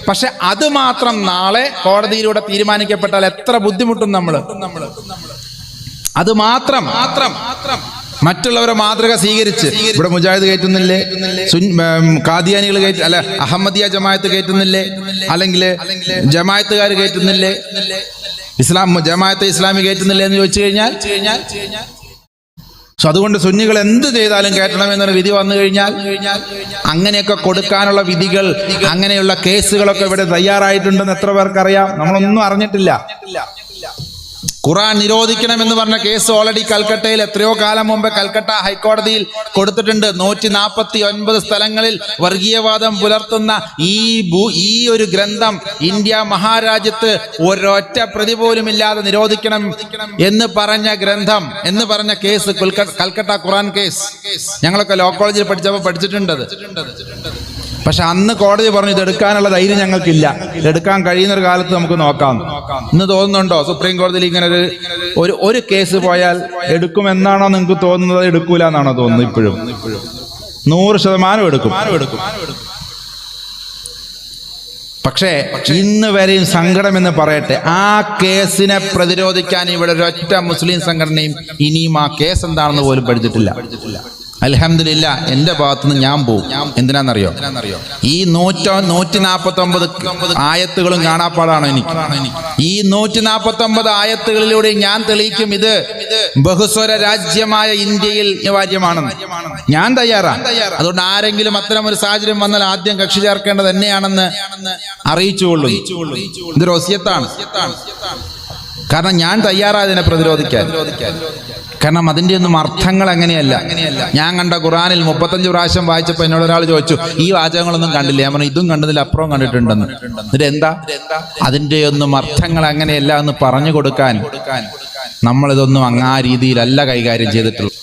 പക്ഷെ അത് മാത്രം നാളെ കോടതിയിലൂടെ തീരുമാനിക്കപ്പെട്ടാൽ എത്ര ബുദ്ധിമുട്ടും നമ്മൾ. അത് മാത്രം മറ്റുള്ളവരെ മാതൃക സ്വീകരിച്ച് ഇവിടെ മുജാഹിദ് കയറ്റുന്നില്ലേ? ഖാദിയാനികൾ അല്ല, അഹമ്മദിയ ജമാഅത്ത് കയറ്റുന്നില്ലേ? അല്ലെങ്കിൽ ജമാഅത്തുകാർ കയറ്റുന്നില്ലേ? ജമാഅത്തെ ഇസ്ലാമി കയറ്റുന്നില്ലേ എന്ന് ചോദിച്ചു കഴിഞ്ഞാൽ അതുകൊണ്ട് സുന്നികൾ എന്ത് ചെയ്താലും കയറ്റണം എന്നൊരു വിധി വന്നു കഴിഞ്ഞാൽ അങ്ങനെയൊക്കെ കൊടുക്കാനുള്ള വിധികൾ, അങ്ങനെയുള്ള കേസുകളൊക്കെ ഇവിടെ തയ്യാറായിട്ടുണ്ടെന്ന് എത്ര പേർക്കറിയാം? നമ്മളൊന്നും അറിഞ്ഞിട്ടില്ല. ഖുർആൻ നിരോധിക്കണമെന്ന് പറഞ്ഞ കേസ് ഓൾറെഡി കൽക്കട്ടയിൽ എത്രയോ കാലം മുമ്പ് കൽക്കട്ട ഹൈക്കോടതിയിൽ കൊടുത്തിട്ടുണ്ട്. 149 സ്ഥലങ്ങളിൽ വർഗീയവാദം പുലർത്തുന്ന ഈ ഒരു ഗ്രന്ഥം ഇന്ത്യ മഹാരാജ്യത്ത് ഒരൊറ്റ പ്രതി പോലും ഇല്ലാതെ നിരോധിക്കണം എന്ന് പറഞ്ഞ ഗ്രന്ഥം, എന്ന് പറഞ്ഞ കേസ് കൽക്കട്ട ഖുർആൻ കേസ് ഞങ്ങളൊക്കെ ലോ കോളേജിൽ പഠിച്ചിട്ടുണ്ട്. പക്ഷെ അന്ന് കോടതി പറഞ്ഞു ഇതെടുക്കാനുള്ള ധൈര്യം ഞങ്ങൾക്കില്ല, എടുക്കാൻ കഴിയുന്നൊരു കാലത്ത് നമുക്ക് നോക്കാം. ഇന്ന് തോന്നുന്നുണ്ടോ സുപ്രീം കോടതിയിൽ ഇങ്ങനെ ഒരു കേസ് പോയാൽ എടുക്കുമെന്നാണോ നിങ്ങൾക്ക് തോന്നുന്നത്? എടുക്കൂല എന്നാണോ തോന്നുന്നത്? ഇപ്പോഴും 100% എടുക്കും. പക്ഷേ ഇന്ന് വരെയും സങ്കടമെന്ന് പറയട്ടെ, ആ കേസിനെ പ്രതിരോധിക്കാൻ ഇവിടെ ഒരൊറ്റ മുസ്ലിം സംഘടനയും ഇനിയും ആ കേസ് എന്താണെന്ന് പോലും പഠിച്ചിട്ടില്ല. അൽഹംദുലില്ലാ, എന്റെ ഭാഗത്തുനിന്ന് ഞാൻ പോകും. എന്തിനാണെന്നറിയോ? ഈ 149 ആയത്തുകളും കാണാപ്പാടാണ് എനിക്ക്. ഈ 149 ആയത്തുകളിലൂടെ ഞാൻ തെളിയിക്കും ഇത് ബഹുസ്വര രാജ്യമായ ഇന്ത്യയിൽ അനിവാര്യമാണെന്ന്. ഞാൻ തയ്യാറാണ്. അതുകൊണ്ട് ആരെങ്കിലും അത്തരം ഒരു സാഹചര്യം വന്നാൽ ആദ്യം കക്ഷി ചേർക്കേണ്ടത് തന്നെയാണെന്ന് അറിയിച്ചുകൊള്ളും. ഇതൊരു വസിയത്താണ്. കാരണം ഞാൻ തയ്യാറായതിനെ പ്രതിരോധിക്കാൻ. കാരണം അതിൻ്റെ ഒന്നും അർത്ഥങ്ങൾ അങ്ങനെയല്ല. ഞാൻ കണ്ട ഖുറാനിൽ 35 പ്രാവശ്യം വായിച്ചപ്പോൾ എന്നോട് ഒരാൾ ചോദിച്ചു, ഈ വാചകങ്ങളൊന്നും കണ്ടില്ല. ഞാൻ പറഞ്ഞു, ഇതും കണ്ടതിൽ അപ്പുറവും കണ്ടിട്ടുണ്ടെന്ന്. എന്നിട്ട് എന്താ അതിൻ്റെ ഒന്നും അർത്ഥങ്ങൾ അങ്ങനെയല്ല എന്ന് പറഞ്ഞു കൊടുക്കാൻ നമ്മളിതൊന്നും ആ രീതിയിലല്ല കൈകാര്യം ചെയ്തിട്ടുള്ളത്.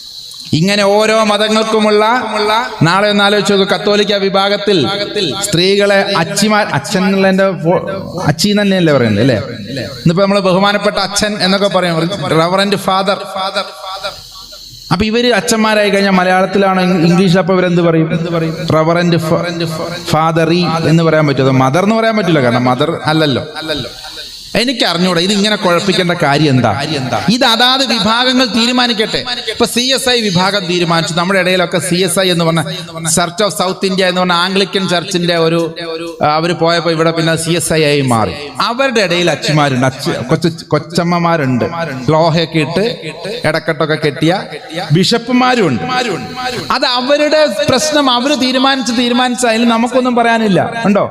ഇങ്ങനെ ഓരോ മതങ്ങൾക്കുമുള്ള, നാളെ ഒന്ന് ആലോചിച്ച് നോക്കൂ, കത്തോലിക്ക വിഭാഗത്തിൽ സ്ത്രീകളെ അച്ചിമാർ, അച്ഛൻ എന്നുള്ളതിന്റെ അച്ചി തന്നെയല്ലേ പറയുന്നത് അല്ലേ? ഇന്നിപ്പോ നമ്മള് ബഹുമാനപ്പെട്ട അച്ഛൻ എന്നൊക്കെ പറയും, റവറന്റ് ഫാദർ. അപ്പൊ ഇവര് അച്ഛന്മാരായി കഴിഞ്ഞാൽ മലയാളത്തിലാണോ ഇംഗ്ലീഷിൽ അപ്പൊ ഇവരെന്ത് പറയും? റവറന്റ് ഫാദറി എന്ന് പറയാൻ പറ്റുമോ? മദർ എന്ന് പറയാൻ പറ്റില്ല, കാരണം മദർ അല്ലല്ലോ. എനിക്ക് അറിഞ്ഞൂടാ ഇത് ഇങ്ങനെ കുഴപ്പിക്കേണ്ട കാര്യം എന്താ. ഇത് അതാത് വിഭാഗങ്ങൾ തീരുമാനിക്കട്ടെ. ഇപ്പൊ CSI വിഭാഗം തീരുമാനിച്ചു. നമ്മുടെ ഇടയിലൊക്കെ CSI എന്ന് പറഞ്ഞ ചർച്ച് ഓഫ് സൗത്ത് ഇന്ത്യ എന്ന് പറഞ്ഞ ആംഗ്ലിക്കൻ ചർച്ചിന്റെ അവര് പോയപ്പോ ഇവിടെ പിന്നെ CSI ആയി മാറി. അവരുടെ ഇടയിൽ അച്ഛന്മാരുണ്ട്, കൊച്ചമ്മമാരുണ്ട്, ലോഹയൊക്കെ ഇട്ട് ഇടക്കെട്ടൊക്കെ കെട്ടിയ ബിഷപ്പുമാരും ഉണ്ട്. അത് അവരുടെ പ്രശ്നം, അവര് തീരുമാനിച്ച അതിൽ നമുക്കൊന്നും പറയാനില്ല. ഉണ്ടോ?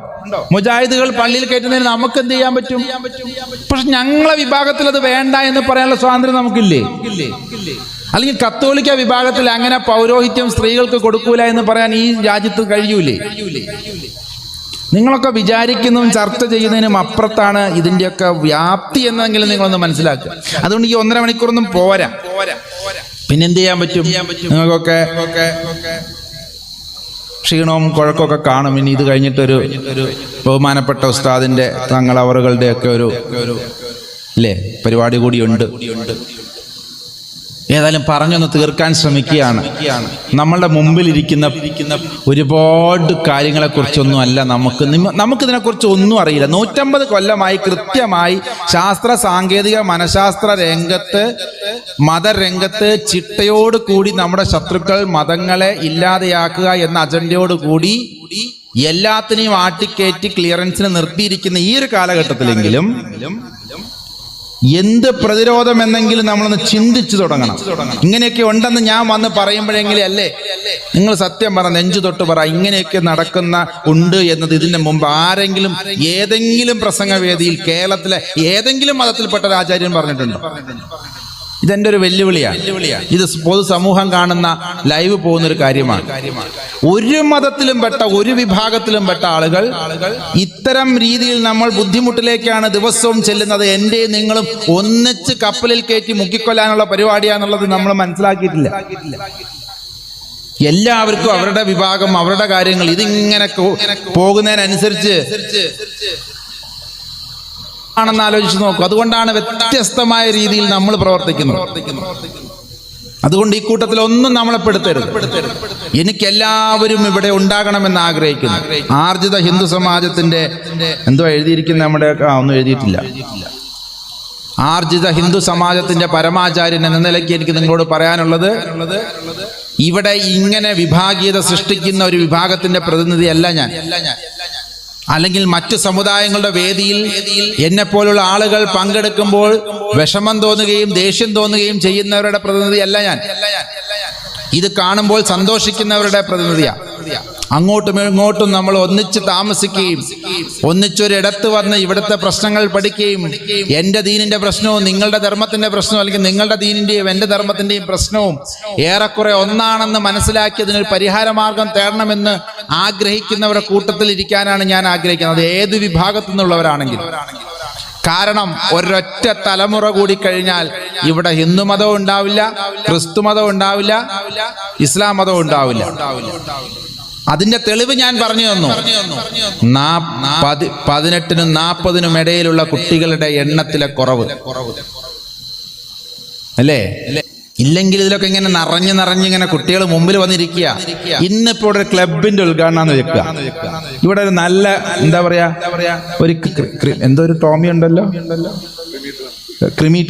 മുജാഹിദുകൾ പള്ളിയിൽ കയറ്റുന്നതിന് നമുക്ക് എന്ത് ചെയ്യാൻ പറ്റും? പക്ഷെ ഞങ്ങളെ വിഭാഗത്തിൽ അത് വേണ്ട എന്ന് പറയാനുള്ള സ്വാതന്ത്ര്യം നമുക്കില്ലേ? അല്ലെങ്കിൽ കത്തോലിക്ക വിഭാഗത്തിൽ അങ്ങനെ പൗരോഹിത്യം സ്ത്രീകൾക്ക് കൊടുക്കൂല എന്ന് പറയാൻ ഈ രാജ്യത്ത് കഴിയൂലേ? നിങ്ങളൊക്കെ വിചാരിക്കുന്നതും ചർച്ച ചെയ്യുന്നതിനും അപ്പുറത്താണ് ഇതിന്റെയൊക്കെ വ്യാപ്തി എന്നെങ്കിലും നിങ്ങളൊന്ന് മനസ്സിലാക്കുക. അതുകൊണ്ട് ഈ 1.5 മണിക്കൂറൊന്നും പോരാ. പിന്നെന്ത് ചെയ്യാൻ പറ്റും? നിങ്ങൾക്കൊക്കെ ക്ഷീണവും കുഴക്കമൊക്കെ കാണും. ഇനി ഇത് കഴിഞ്ഞിട്ടൊരു ബഹുമാനപ്പെട്ട ഉസ്താദിന്റെ തങ്ങളവറുകളുടെ ഒക്കെ ഒരു അല്ലേ പരിപാടി കൂടിയുണ്ട്. ഏതായാലും പറഞ്ഞൊന്ന് തീർക്കാൻ ശ്രമിക്കുകയാണ്. നമ്മളുടെ മുമ്പിലിരിക്കുന്ന ഒരുപാട് കാര്യങ്ങളെക്കുറിച്ചൊന്നും അല്ല നമുക്കിതിനെക്കുറിച്ച് ഒന്നും അറിയില്ല. 150 കൊല്ലമായി കൃത്യമായി ശാസ്ത്ര സാങ്കേതിക മനഃശാസ്ത്ര രംഗത്ത്, മതരംഗത്ത് ചിട്ടയോട് കൂടി നമ്മുടെ ശത്രുക്കൾ മതങ്ങളെ ഇല്ലാതെയാക്കുക എന്ന അജണ്ടയോട് കൂടി എല്ലാത്തിനെയും ആട്ടിക്കയറ്റി ക്ലിയറൻസിന് നിർത്തിയിരിക്കുന്ന ഈ ഒരു കാലഘട്ടത്തിലെങ്കിലും എന്ത് പ്രതിരോധം എന്നെങ്കിലും നമ്മളൊന്ന് ചിന്തിച്ചു തുടങ്ങണം. ഇങ്ങനെയൊക്കെ ഉണ്ടെന്ന് ഞാൻ വന്ന് പറയുമ്പോഴെങ്കിലും അല്ലേ നിങ്ങൾ സത്യം പറ, നെഞ്ചു തൊട്ട് പറ, ഇങ്ങനെയൊക്കെ നടക്കുന്ന ഉണ്ട് എന്നത് ഇതിന്റെ മുമ്പ് ആരെങ്കിലും ഏതെങ്കിലും പ്രസംഗവേദിയിൽ കേരളത്തിലെ ഏതെങ്കിലും മതത്തിൽപ്പെട്ട ഒരു ആചാര്യൻ പറഞ്ഞിട്ടുണ്ടോ? ഇതെന്റെ ഒരു വെല്ലുവിളിയാണ്. ഇത് പൊതുസമൂഹം കാണുന്ന ലൈവ് പോകുന്നൊരു കാര്യമാണ്. ഒരു മതത്തിലും പെട്ട, ഒരു വിഭാഗത്തിലും പെട്ട ആളുകൾ ഇത്തരം രീതിയിൽ നമ്മൾ ബുദ്ധിമുട്ടിലേക്കാണ് ദിവസവും ചെല്ലുന്നത്. എൻ്റെ നിങ്ങളും ഒന്നിച്ച് കപ്പലിൽ കയറ്റി മുക്കിക്കൊല്ലാനുള്ള പരിപാടിയാന്നുള്ളത് നമ്മൾ മനസ്സിലാക്കിയിട്ടില്ല. എല്ലാവർക്കും അവരുടെ വിഭാഗം, അവരുടെ കാര്യങ്ങൾ, ഇതിങ്ങനെ പോകുന്നതിനനുസരിച്ച് ആണെന്ന് ആലോചിച്ച് നോക്കും. അതുകൊണ്ടാണ് വ്യത്യസ്തമായ രീതിയിൽ നമ്മൾ പ്രവർത്തിക്കുന്നത്. അതുകൊണ്ട് ഈ കൂട്ടത്തിൽ ഒന്നും നമ്മളെ പെടുത്തരുത്. എനിക്കെല്ലാവരും ഇവിടെ ഉണ്ടാകണമെന്ന് ആഗ്രഹിക്കുന്നു. ആർജിത ഹിന്ദു സമാജത്തിന്റെ എന്തോ എഴുതിയിരിക്കുന്ന നമ്മുടെ ഒന്നും എഴുതിയിട്ടില്ല. ആർജിത ഹിന്ദു സമാജത്തിന്റെ പരമാചാര്യൻ എന്ന നിലയ്ക്ക് എനിക്ക് നിങ്ങളോട് പറയാനുള്ളത്, ഇവിടെ ഇങ്ങനെ വിഭാഗീയത സൃഷ്ടിക്കുന്ന ഒരു വിഭാഗത്തിന്റെ പ്രതിനിധിയല്ല ഞാൻ. അല്ലെങ്കിൽ മറ്റു സമുദായങ്ങളുടെ വേദിയിൽ എന്നെപ്പോലുള്ള ആളുകൾ പങ്കെടുക്കുമ്പോൾ വിഷമം തോന്നുകയും ദേഷ്യം തോന്നുകയും ചെയ്യുന്നവരുടെ പ്രതിനിധിയല്ല ഞാൻ. ഇത് കാണുമ്പോൾ സന്തോഷിക്കുന്നവരുടെ പ്രതിനിധിയാണ്. അങ്ങോട്ടും ഇങ്ങോട്ടും നമ്മൾ ഒന്നിച്ച് താമസിക്കുകയും ഒന്നിച്ചൊരിടത്ത് വന്ന് ഇവിടുത്തെ പ്രശ്നങ്ങൾ പഠിക്കുകയും എൻ്റെ ദീനിന്റെ പ്രശ്നവും നിങ്ങളുടെ ധർമ്മത്തിന്റെ പ്രശ്നവും അല്ലെങ്കിൽ നിങ്ങളുടെ ദീനിന്റെയും എൻ്റെ ധർമ്മത്തിന്റെയും പ്രശ്നവും ഏറെക്കുറെ ഒന്നാണെന്ന് മനസ്സിലാക്കി അതിനൊരു പരിഹാരമാർഗം തേടണമെന്ന് ആഗ്രഹിക്കുന്നവരുടെ കൂട്ടത്തിൽ ഇരിക്കാനാണ് ഞാൻ ആഗ്രഹിക്കുന്നത്. ഏത് വിഭാഗത്തു നിന്നുള്ളവരാണെങ്കിലും. കാരണം ഒരൊറ്റ തലമുറ കൂടി കഴിഞ്ഞാൽ ഇവിടെ ഹിന്ദു മതവും ഉണ്ടാവില്ല, ക്രിസ്തു മതവും ഉണ്ടാവില്ല, ഇസ്ലാം മതവും ഉണ്ടാവില്ല. അതിന്റെ തെളിവ് ഞാൻ പറഞ്ഞു തന്നു. 18-നും 40-നും ഇടയിലുള്ള കുട്ടികളുടെ എണ്ണത്തിലെ കുറവ് അല്ലേ? ഇല്ലെങ്കിൽ ഇതിലൊക്കെ ഇങ്ങനെ നിറഞ്ഞിങ്ങനെ കുട്ടികൾ മുമ്പിൽ വന്നിരിക്കുക. ഇന്നിപ്പോ ഇവിടെ ഒരു ക്ലബിന്റെ ഉദ്ഘാടനം വെക്കുക. ഇവിടെ ഒരു നല്ല എന്താ പറയാ ഒരു എന്തോ ഒരു ടോമി ഉണ്ടല്ലോ, റിമി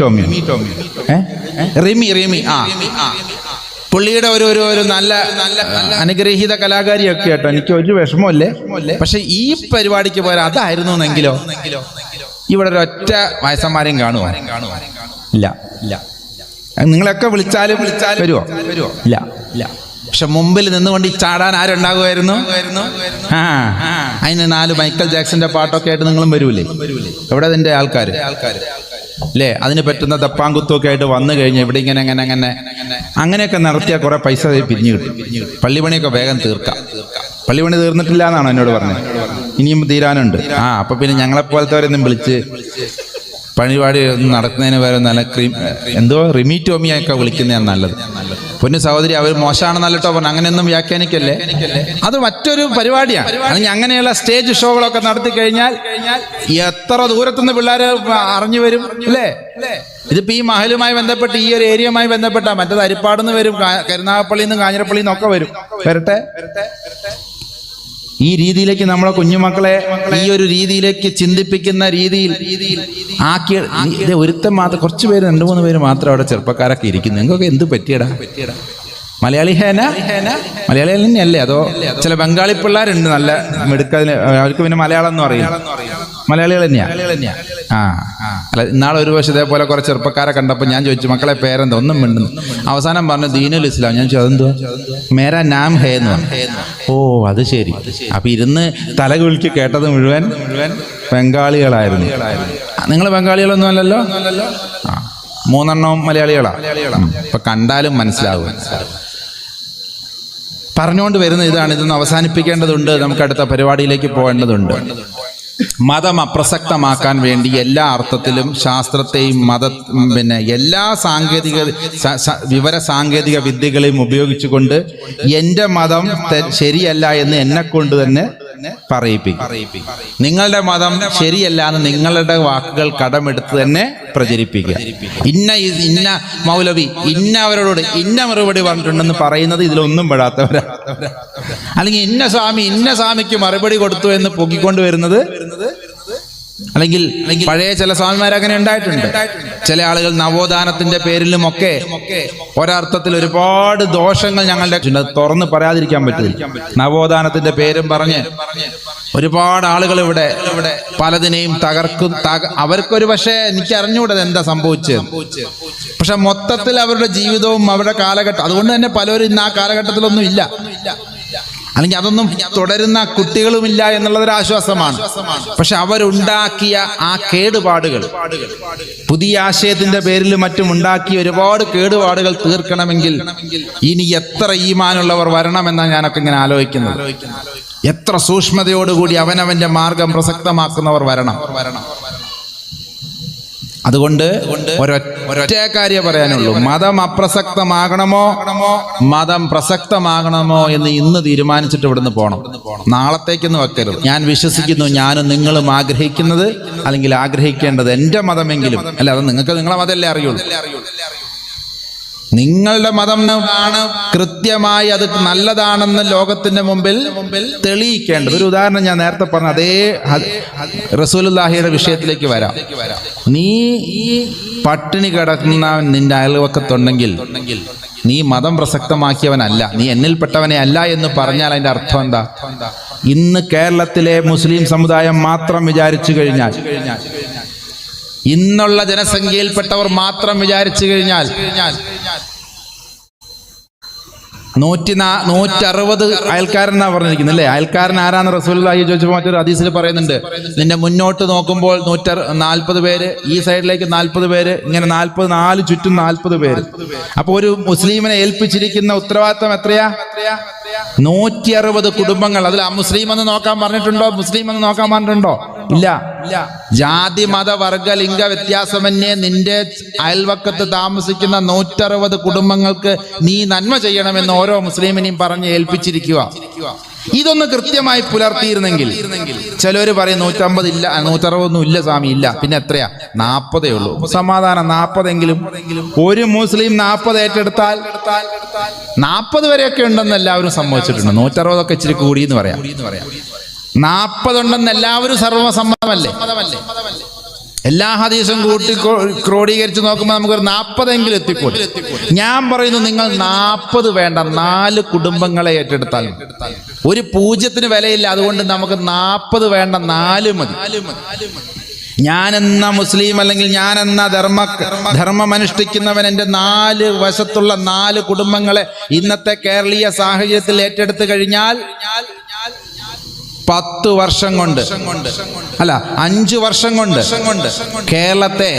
പുള്ളിയുടെ ഒരു നല്ല അനുഗ്രഹീത കലാകാരിയൊക്കെ കേട്ടോ. എനിക്ക് ഒരു വിഷമമല്ലേ. പക്ഷെ ഈ പരിപാടിക്ക് പോയാൽ അതായിരുന്നു എന്നെങ്കിലോ ഇവിടെ ഒരൊറ്റ വയസ്സന്മാരെയും കാണുമോ? ഇല്ല. നിങ്ങളൊക്കെ വിളിച്ചാലും വരുമോ? ഇല്ല. പക്ഷെ മുമ്പിൽ നിന്നുകൊണ്ട് ഈ ചാടാൻ ആരുണ്ടാകുമായിരുന്നു? അതിന് 4 മൈക്കൽ ജാക്സന്റെ പാട്ടൊക്കെ ആയിട്ട് നിങ്ങളും വരൂലേ? എവിടെ അതിന്റെ ആൾക്കാർ? അല്ലേ? അതിന് പറ്റുന്ന ദപ്പാങ്കുത്തൊക്കെ ആയിട്ട് വന്നു കഴിഞ്ഞാൽ ഇവിടെ ഇങ്ങനെ അങ്ങനെയൊക്കെ നടത്തിയാൽ കുറെ പൈസ പിരിഞ്ഞു കിട്ടും. പള്ളിപണിയൊക്കെ വേഗം തീർക്കാം. പള്ളിപണി തീർന്നിട്ടില്ല എന്നാണോ എന്നോട് പറഞ്ഞത്? ഇനിയും തീരാനുണ്ട്. അപ്പൊ പിന്നെ ഞങ്ങളെപ്പോലത്തവരൊന്നും വിളിച്ച് പരിപാടി ഒന്നും നടത്തുന്നതിന് വരെ നല്ല റിമീറ്റോമിയൊക്കെ വിളിക്കുന്നതാണ് നല്ലത്. പൊന്നു സഹോദരി, അവർ മോശമാണെന്നല്ല കേട്ടോ പറഞ്ഞു, അങ്ങനെയൊന്നും വ്യാഖ്യാനിക്കല്ലേ. അത് മറ്റൊരു പരിപാടിയാണ്. അല്ലെങ്കിൽ അങ്ങനെയുള്ള സ്റ്റേജ് ഷോകളൊക്കെ നടത്തി കഴിഞ്ഞാൽ എത്ര ദൂരത്തുനിന്ന് പിള്ളേർ അറിഞ്ഞു വരും അല്ലേ? ഇതിപ്പോ ഈ മഹലുമായി ബന്ധപ്പെട്ട് ഈ ഒരു ഏരിയയുമായി ബന്ധപ്പെട്ട മറ്റേത് അരിപ്പാടുന്ന് വരും, കരുനാഗപ്പള്ളിയിൽ നിന്നും കാഞ്ഞിരപ്പള്ളിയിൽ നിന്നൊക്കെ വരട്ടെ. ഈ രീതിയിലേക്ക് നമ്മളെ കുഞ്ഞുമക്കളെ ഈ ഒരു രീതിയിലേക്ക് ചിന്തിപ്പിക്കുന്ന രീതിയിൽ ആക്കി. ഇത് ഒരുത്തം മാത്രം, കുറച്ച് പേര് 2-3 പേര് മാത്രം അവിടെ ചെറുപ്പക്കാരൊക്കെ ഇരിക്കുന്നു. നിങ്ങൾക്കൊക്കെ എന്ത് പറ്റിയടാ? മലയാളി മലയാളി തന്നെയല്ലേ? അതോ ചില ബംഗാളി പിള്ളേരുണ്ട് നല്ല മിടുക്കതിന്, അവർക്ക് പിന്നെ മലയാളം ഒന്നും അറിയില്ല. മലയാളികൾ തന്നെയാ. അല്ല, ഇന്നാളെ ഒരു വർഷം ഇതേപോലെ കുറെ ചെറുപ്പക്കാരെ കണ്ടപ്പോൾ ഞാൻ ചോദിച്ചു, മക്കളെ പേരെന്താ? ഒന്നും മിണ്ടുന്നു. അവസാനം പറഞ്ഞു ദീനുൽ ഇസ്ലാം. ഞാൻ ചോദിച്ചു അതെന്തോ? മേരാ നാം ഹേ എന്ന് പറഞ്ഞു. ഓ അത് ശരി. അപ്പൊ ഇരുന്ന് തല കുലുക്കി കേട്ടത് മുഴുവൻ ബംഗാളികളായിരുന്നു. നിങ്ങൾ ബംഗാളികളൊന്നും അല്ലല്ലോ? 3 മലയാളികളാ. ഇപ്പൊ കണ്ടാലും മനസ്സിലാവും. പറഞ്ഞുകൊണ്ട് വരുന്ന ഇതാണ്. ഇതൊന്ന് അവസാനിപ്പിക്കേണ്ടതുണ്ട്. നമുക്ക് അടുത്ത പരിപാടിയിലേക്ക് പോകേണ്ടതുണ്ട്. മതം അപ്രസക്തമാക്കാൻ വേണ്ടി എല്ലാ അർത്ഥത്തിലും ശാസ്ത്രത്തെയും എല്ലാ വിവര സാങ്കേതിക വിദ്യകളെയും ഉപയോഗിച്ചുകൊണ്ട് എൻ്റെ മതം ശരിയല്ല എന്ന് എന്നെ കൊണ്ട് തന്നെ പറയിപ്പിക്കും. നിങ്ങളുടെ മതം ശരിയല്ല എന്ന് നിങ്ങളുടെ വാക്കുകൾ കടമെടുത്ത് തന്നെ പ്രചരിപ്പിക്കുക. ഇന്ന മൗലവി ഇന്നവരോട് ഇന്ന മറുപടി പറഞ്ഞിട്ടുണ്ടെന്ന് പറയുന്നത് ഇതിലൊന്നും പെടാത്തവരാ. അല്ലെങ്കിൽ ഇന്ന സ്വാമിക്ക് മറുപടി കൊടുത്തു എന്ന് പൊക്കിക്കൊണ്ട് വരുന്നത്. അല്ലെങ്കിൽ പഴയ ചില സ്വാമിമാർ അങ്ങനെ ഉണ്ടായിട്ടുണ്ട്. ചില ആളുകൾ നവോത്ഥാനത്തിന്റെ പേരിലും ഒക്കെ ഒരർത്ഥത്തിൽ ഒരുപാട് ദോഷങ്ങൾ ഞങ്ങളുടെ തുറന്ന് പറയാതിരിക്കാൻ പറ്റില്ല. നവോത്ഥാനത്തിന്റെ പേരും പറഞ്ഞ് ഒരുപാട് ആളുകൾ ഇവിടെ പലതിനെയും തകർക്കും. അവർക്കൊരു പക്ഷേ എനിക്ക് അറിഞ്ഞുകൂടത് എന്താ സംഭവിച്ചത്. പക്ഷെ മൊത്തത്തിൽ അവരുടെ ജീവിതവും അവരുടെ കാലഘട്ടം, അതുകൊണ്ട് തന്നെ പലരും ഇന്ന് ആ കാലഘട്ടത്തിലൊന്നും ഇല്ല, അല്ലെങ്കിൽ അതൊന്നും തുടരുന്ന കുട്ടികളുമില്ല എന്നുള്ളതൊരു ആശ്വാസമാണ്. പക്ഷെ അവരുണ്ടാക്കിയ ആ കേടുപാടുകൾ, പുതിയ ആശയത്തിന്റെ പേരിൽ മറ്റും ഉണ്ടാക്കിയ ഒരുപാട് കേടുപാടുകൾ തീർക്കണമെങ്കിൽ ഇനി എത്ര ഈമാനുള്ളവർ വരണമെന്നാണ് ഞാനൊക്കെ ഇങ്ങനെ ആലോചിക്കുന്നത്. എത്ര സൂക്ഷ്മതയോടുകൂടി അവനവന്റെ മാർഗം പ്രസക്തമാക്കുന്നവർ വരണം. അതുകൊണ്ട് ഒരൊറ്റ കാര്യം പറയാനുള്ളൂ. മതം അപ്രസക്തമാകണമോ മതം പ്രസക്തമാകണമോ എന്ന് ഇന്ന് തീരുമാനിച്ചിട്ട് ഇവിടുന്ന് പോകണം. നാളത്തേക്കൊന്നും വെക്കരുത്. ഞാൻ വിശ്വസിക്കുന്നു, ഞാനും നിങ്ങളും ആഗ്രഹിക്കുന്നത് അല്ലെങ്കിൽ ആഗ്രഹിക്കേണ്ടത് എൻ്റെ മതമെങ്കിലും അല്ല, അത് നിങ്ങൾക്ക് നിങ്ങളെ മതമല്ലേ അറിയുള്ളൂ. നിങ്ങളുടെ മതം ആണ് കൃത്യമായി അത് നല്ലതാണെന്ന് ലോകത്തിന്റെ മുമ്പിൽ തെളിയിക്കേണ്ടത്. ഒരു ഉദാഹരണം ഞാൻ നേരത്തെ പറഞ്ഞ അതേ റസൂലുള്ളാഹിയുടെ വിഷയത്തിലേക്ക് വരാം. നീ പട്ടിണി കിടക്കുന്ന നിന്റെ അയൽവക്കത്തുണ്ടെങ്കിൽ നീ മതം പ്രസക്തമാക്കിയവനല്ല, നീ എന്നിൽപ്പെട്ടവനെ അല്ല എന്ന് പറഞ്ഞാൽ അതിന്റെ അർത്ഥം എന്താ? ഇന്ന് കേരളത്തിലെ മുസ്ലിം സമുദായം മാത്രം വിചാരിച്ചു കഴിഞ്ഞാൽ, ഇന്നുള്ള ജനസംഖ്യയിൽപ്പെട്ടവർ മാത്രം വിചാരിച്ചു കഴിഞ്ഞാൽ 160 അയൽക്കാരനാ പറഞ്ഞിരിക്കുന്നത് അല്ലേ? അയൽക്കാരൻ ആരാന്ന് റസൂലുള്ളാഹി ചോദിച്ചപ്പോൾ മറ്റൊരു ഹദീസിൽ പറയുന്നുണ്ട്, നിന്നെ മുന്നോട്ട് നോക്കുമ്പോൾ 140 പേര്, ഈ സൈഡിലേക്ക് 40 പേര്, ഇങ്ങനെ 4 ചുറ്റും 40 പേര്. അപ്പൊ ഒരു മുസ്ലിമിനെ ഏൽപ്പിച്ചിരിക്കുന്ന ഉത്തരവാദിത്തം എത്രയാ? 160 കുടുംബങ്ങൾ. അതിൽ അമുസ്ലിം എന്ന് നോക്കാൻ പറഞ്ഞിട്ടുണ്ടോ? മുസ്ലിം എന്ന് നോക്കാൻ പറഞ്ഞിട്ടുണ്ടോ? ഇല്ല. ജാതി മത വർഗ ലിംഗ വ്യത്യാസമന്യേ നിന്റെ അയൽവക്കത്ത് താമസിക്കുന്ന 160 കുടുംബങ്ങൾക്ക് നീ നന്മ ചെയ്യണമെന്ന് ഓരോ മുസ്ലിമിനെയും പറഞ്ഞ് ഏൽപ്പിച്ചിരിക്കുക. ഇതൊന്ന് കൃത്യമായി പുലർത്തിയിരുന്നെങ്കിൽ, ചിലര് പറയും 150 ഇല്ല, 160 ഇല്ല സ്വാമി, ഇല്ല, പിന്നെ എത്രയാ? 40 ഉള്ളൂ. സമാധാനം, 40 എങ്കിലും. ഒരു മുസ്ലിം 40 ഏറ്റെടുത്താൽ 40 വരെയൊക്കെ ഉണ്ടെന്ന് എല്ലാവരും സമ്മതിച്ചിട്ടുണ്ട്. 160 ഒക്കെ ഇച്ചിരി കൂടി എന്ന് പറയാം. 40 ഉണ്ടെന്ന് എല്ലാവരും സർവ്വസമ്മതമല്ലേ? എല്ലാ ഹദീസും കൂട്ടി ക്രോഡീകരിച്ച് നോക്കുമ്പോൾ നമുക്കൊരു 40 എങ്കിലും എത്തിക്കൂടും. ഞാൻ പറയുന്നു, നിങ്ങൾ 40 വേണ്ട, 4 കുടുംബങ്ങളെ ഏറ്റെടുത്താൽ ഒരു 0 വിലയില്ല. അതുകൊണ്ട് നമുക്ക് 40 വേണ്ട, 4 മതി. ഞാനെന്ന മുസ്ലിം അല്ലെങ്കിൽ ഞാനെന്ന ധർമ്മം അനുഷ്ഠിക്കുന്നവൻ എൻ്റെ 4 വശത്തുള്ള 4 കുടുംബങ്ങളെ ഇന്നത്തെ കേരളീയ സാഹചര്യത്തിൽ ഏറ്റെടുത്തു കഴിഞ്ഞാൽ 10 വർഷം കൊണ്ട്, അല്ല 5 വർഷം കൊണ്ട് കേരളത്തെ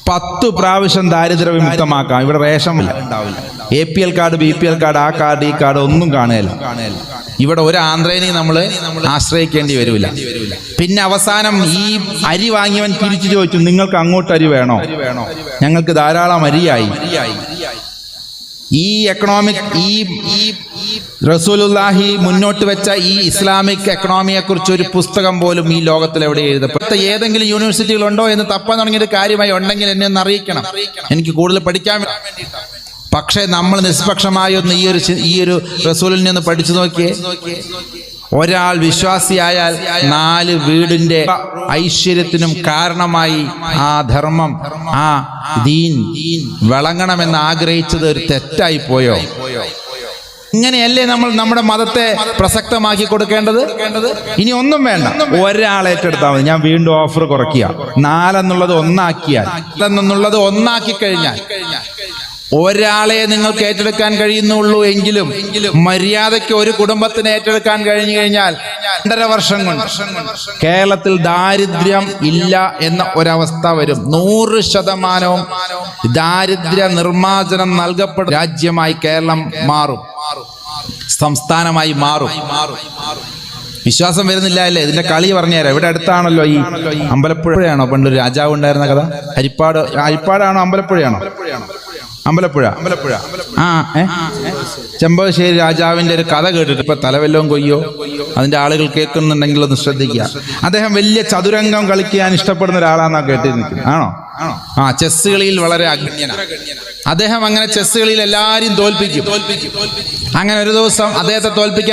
10 പ്രാവശ്യം ദാരിദ്ര്യ വിമുക്തമാക്കാം. ഇവിടെ റേഷൻ ഉണ്ടാവില്ല, APL കാർഡ്, BPL കാർഡ്, ആ കാർഡ്, ഈ കാർഡ് ഒന്നും കാണുകയില്ല. ഇവിടെ ഒരു ആന്ധ്രേനെയും നമ്മൾ ആശ്രയിക്കേണ്ടി വരില്ല. പിന്നെ അവസാനം ഈ അരി വാങ്ങിയവൻ തിരിച്ചു ചോദിച്ചു, നിങ്ങൾക്ക് അങ്ങോട്ട് അരി വേണോ? ഞങ്ങൾക്ക് ധാരാളം അരിയായി. ഈ എക്കണോമിക്, ഈ റസൂലുള്ളാഹി മുന്നോട്ട് വെച്ച ഈ ഇസ്ലാമിക് എക്കണോമിയെ കുറിച്ച് ഒരു പുസ്തകം പോലും ഈ ലോകത്തിൽ എവിടെ എഴുതപ്പെട്ട ഏതെങ്കിലും യൂണിവേഴ്സിറ്റികളുണ്ടോ എന്ന് തപ്പാൻ തുടങ്ങിയിട്ട് കാര്യമായി ഉണ്ടെങ്കിൽ എന്നെ ഒന്ന് അറിയിക്കണം, എനിക്ക് കൂടുതൽ പഠിക്കാൻ വേണ്ടിയിട്ടാണ്. പക്ഷേ നമ്മൾ നിഷ്പക്ഷമായി ഒന്ന് ഈ ഒരു റസൂലിൽ നിന്ന് പഠിച്ചു നോക്കിയേ. ഒരാൾ വിശ്വാസിയായാൽ 4 വീടിന്റെ ഐശ്വര്യത്തിനും കാരണമായി ആ ധർമ്മം, ആ ദീൻ വിളങ്ങണമെന്ന് ആഗ്രഹിച്ചത് ഒരു തെറ്റായി പോയോ? ഇങ്ങനെയല്ലേ നമ്മൾ നമ്മുടെ മതത്തെ പ്രസക്തമാക്കി കൊടുക്കേണ്ടത്? ഇനി ഒന്നും വേണ്ട, ഒരാളെ ഏറ്റെടുത്താൽ മതി. ഞാൻ വീണ്ടും ഓഫർ കുറയ്ക്കുക, 4 എന്നുള്ളത് 1 ആക്കിയാൽ, 1 എന്നുള്ളത് 1 ആക്കി കഴിഞ്ഞാൽ ഒരാളെ നിങ്ങൾക്ക് ഏറ്റെടുക്കാൻ കഴിയുന്നുള്ളൂ എങ്കിലും മര്യാദയ്ക്ക് ഒരു കുടുംബത്തിന് ഏറ്റെടുക്കാൻ കഴിഞ്ഞു കഴിഞ്ഞാൽ 2.5 വർഷം കൊണ്ട് കേരളത്തിൽ ദാരിദ്ര്യം ഇല്ല എന്ന ഒരവസ്ഥ വരും. 100% ദാരിദ്ര്യ നിർമ്മാർജ്ജനം നൽകപ്പെടുന്ന രാജ്യമായി കേരളം മാറും, സംസ്ഥാനമായി മാറും. വിശ്വാസം വരുന്നില്ല അല്ലേ? ഇതിന്റെ കളി പറഞ്ഞുതരാം. ഇവിടെ അടുത്താണല്ലോ ഈ അമ്പലപ്പുഴയാണോ പണ്ടൊരു രാജാവ് ഉണ്ടായിരുന്ന കഥ? ഹരിപ്പാടാണോ അമ്പലപ്പുഴയാണോ? അമ്പലപ്പുഴ. ചെമ്പകശ്ശേരി രാജാവിന്റെ ഒരു കഥ കേട്ടിട്ട് ഇപ്പൊ തലവെല്ലവും കൊയ്യോ അതിന്റെ ആളുകൾ കേൾക്കുന്നുണ്ടെങ്കിൽ ഒന്ന് ശ്രദ്ധിക്കുക. അദ്ദേഹം വലിയ ചതുരംഗം കളിക്കാൻ ഇഷ്ടപ്പെടുന്ന ഒരാളാണെന്നാ കേട്ടിരിക്കുന്നത്. ആണോ? ചെസ് കളിയിൽ വളരെ അഗ്നിയനാണ് അദ്ദേഹം. അങ്ങനെ ചെസ് കളിയിൽ എല്ലാവരെയും തോൽപ്പിക്കും. അങ്ങനെ ഒരു ദിവസം അദ്ദേഹത്തെ തോൽപ്പിക്കാൻ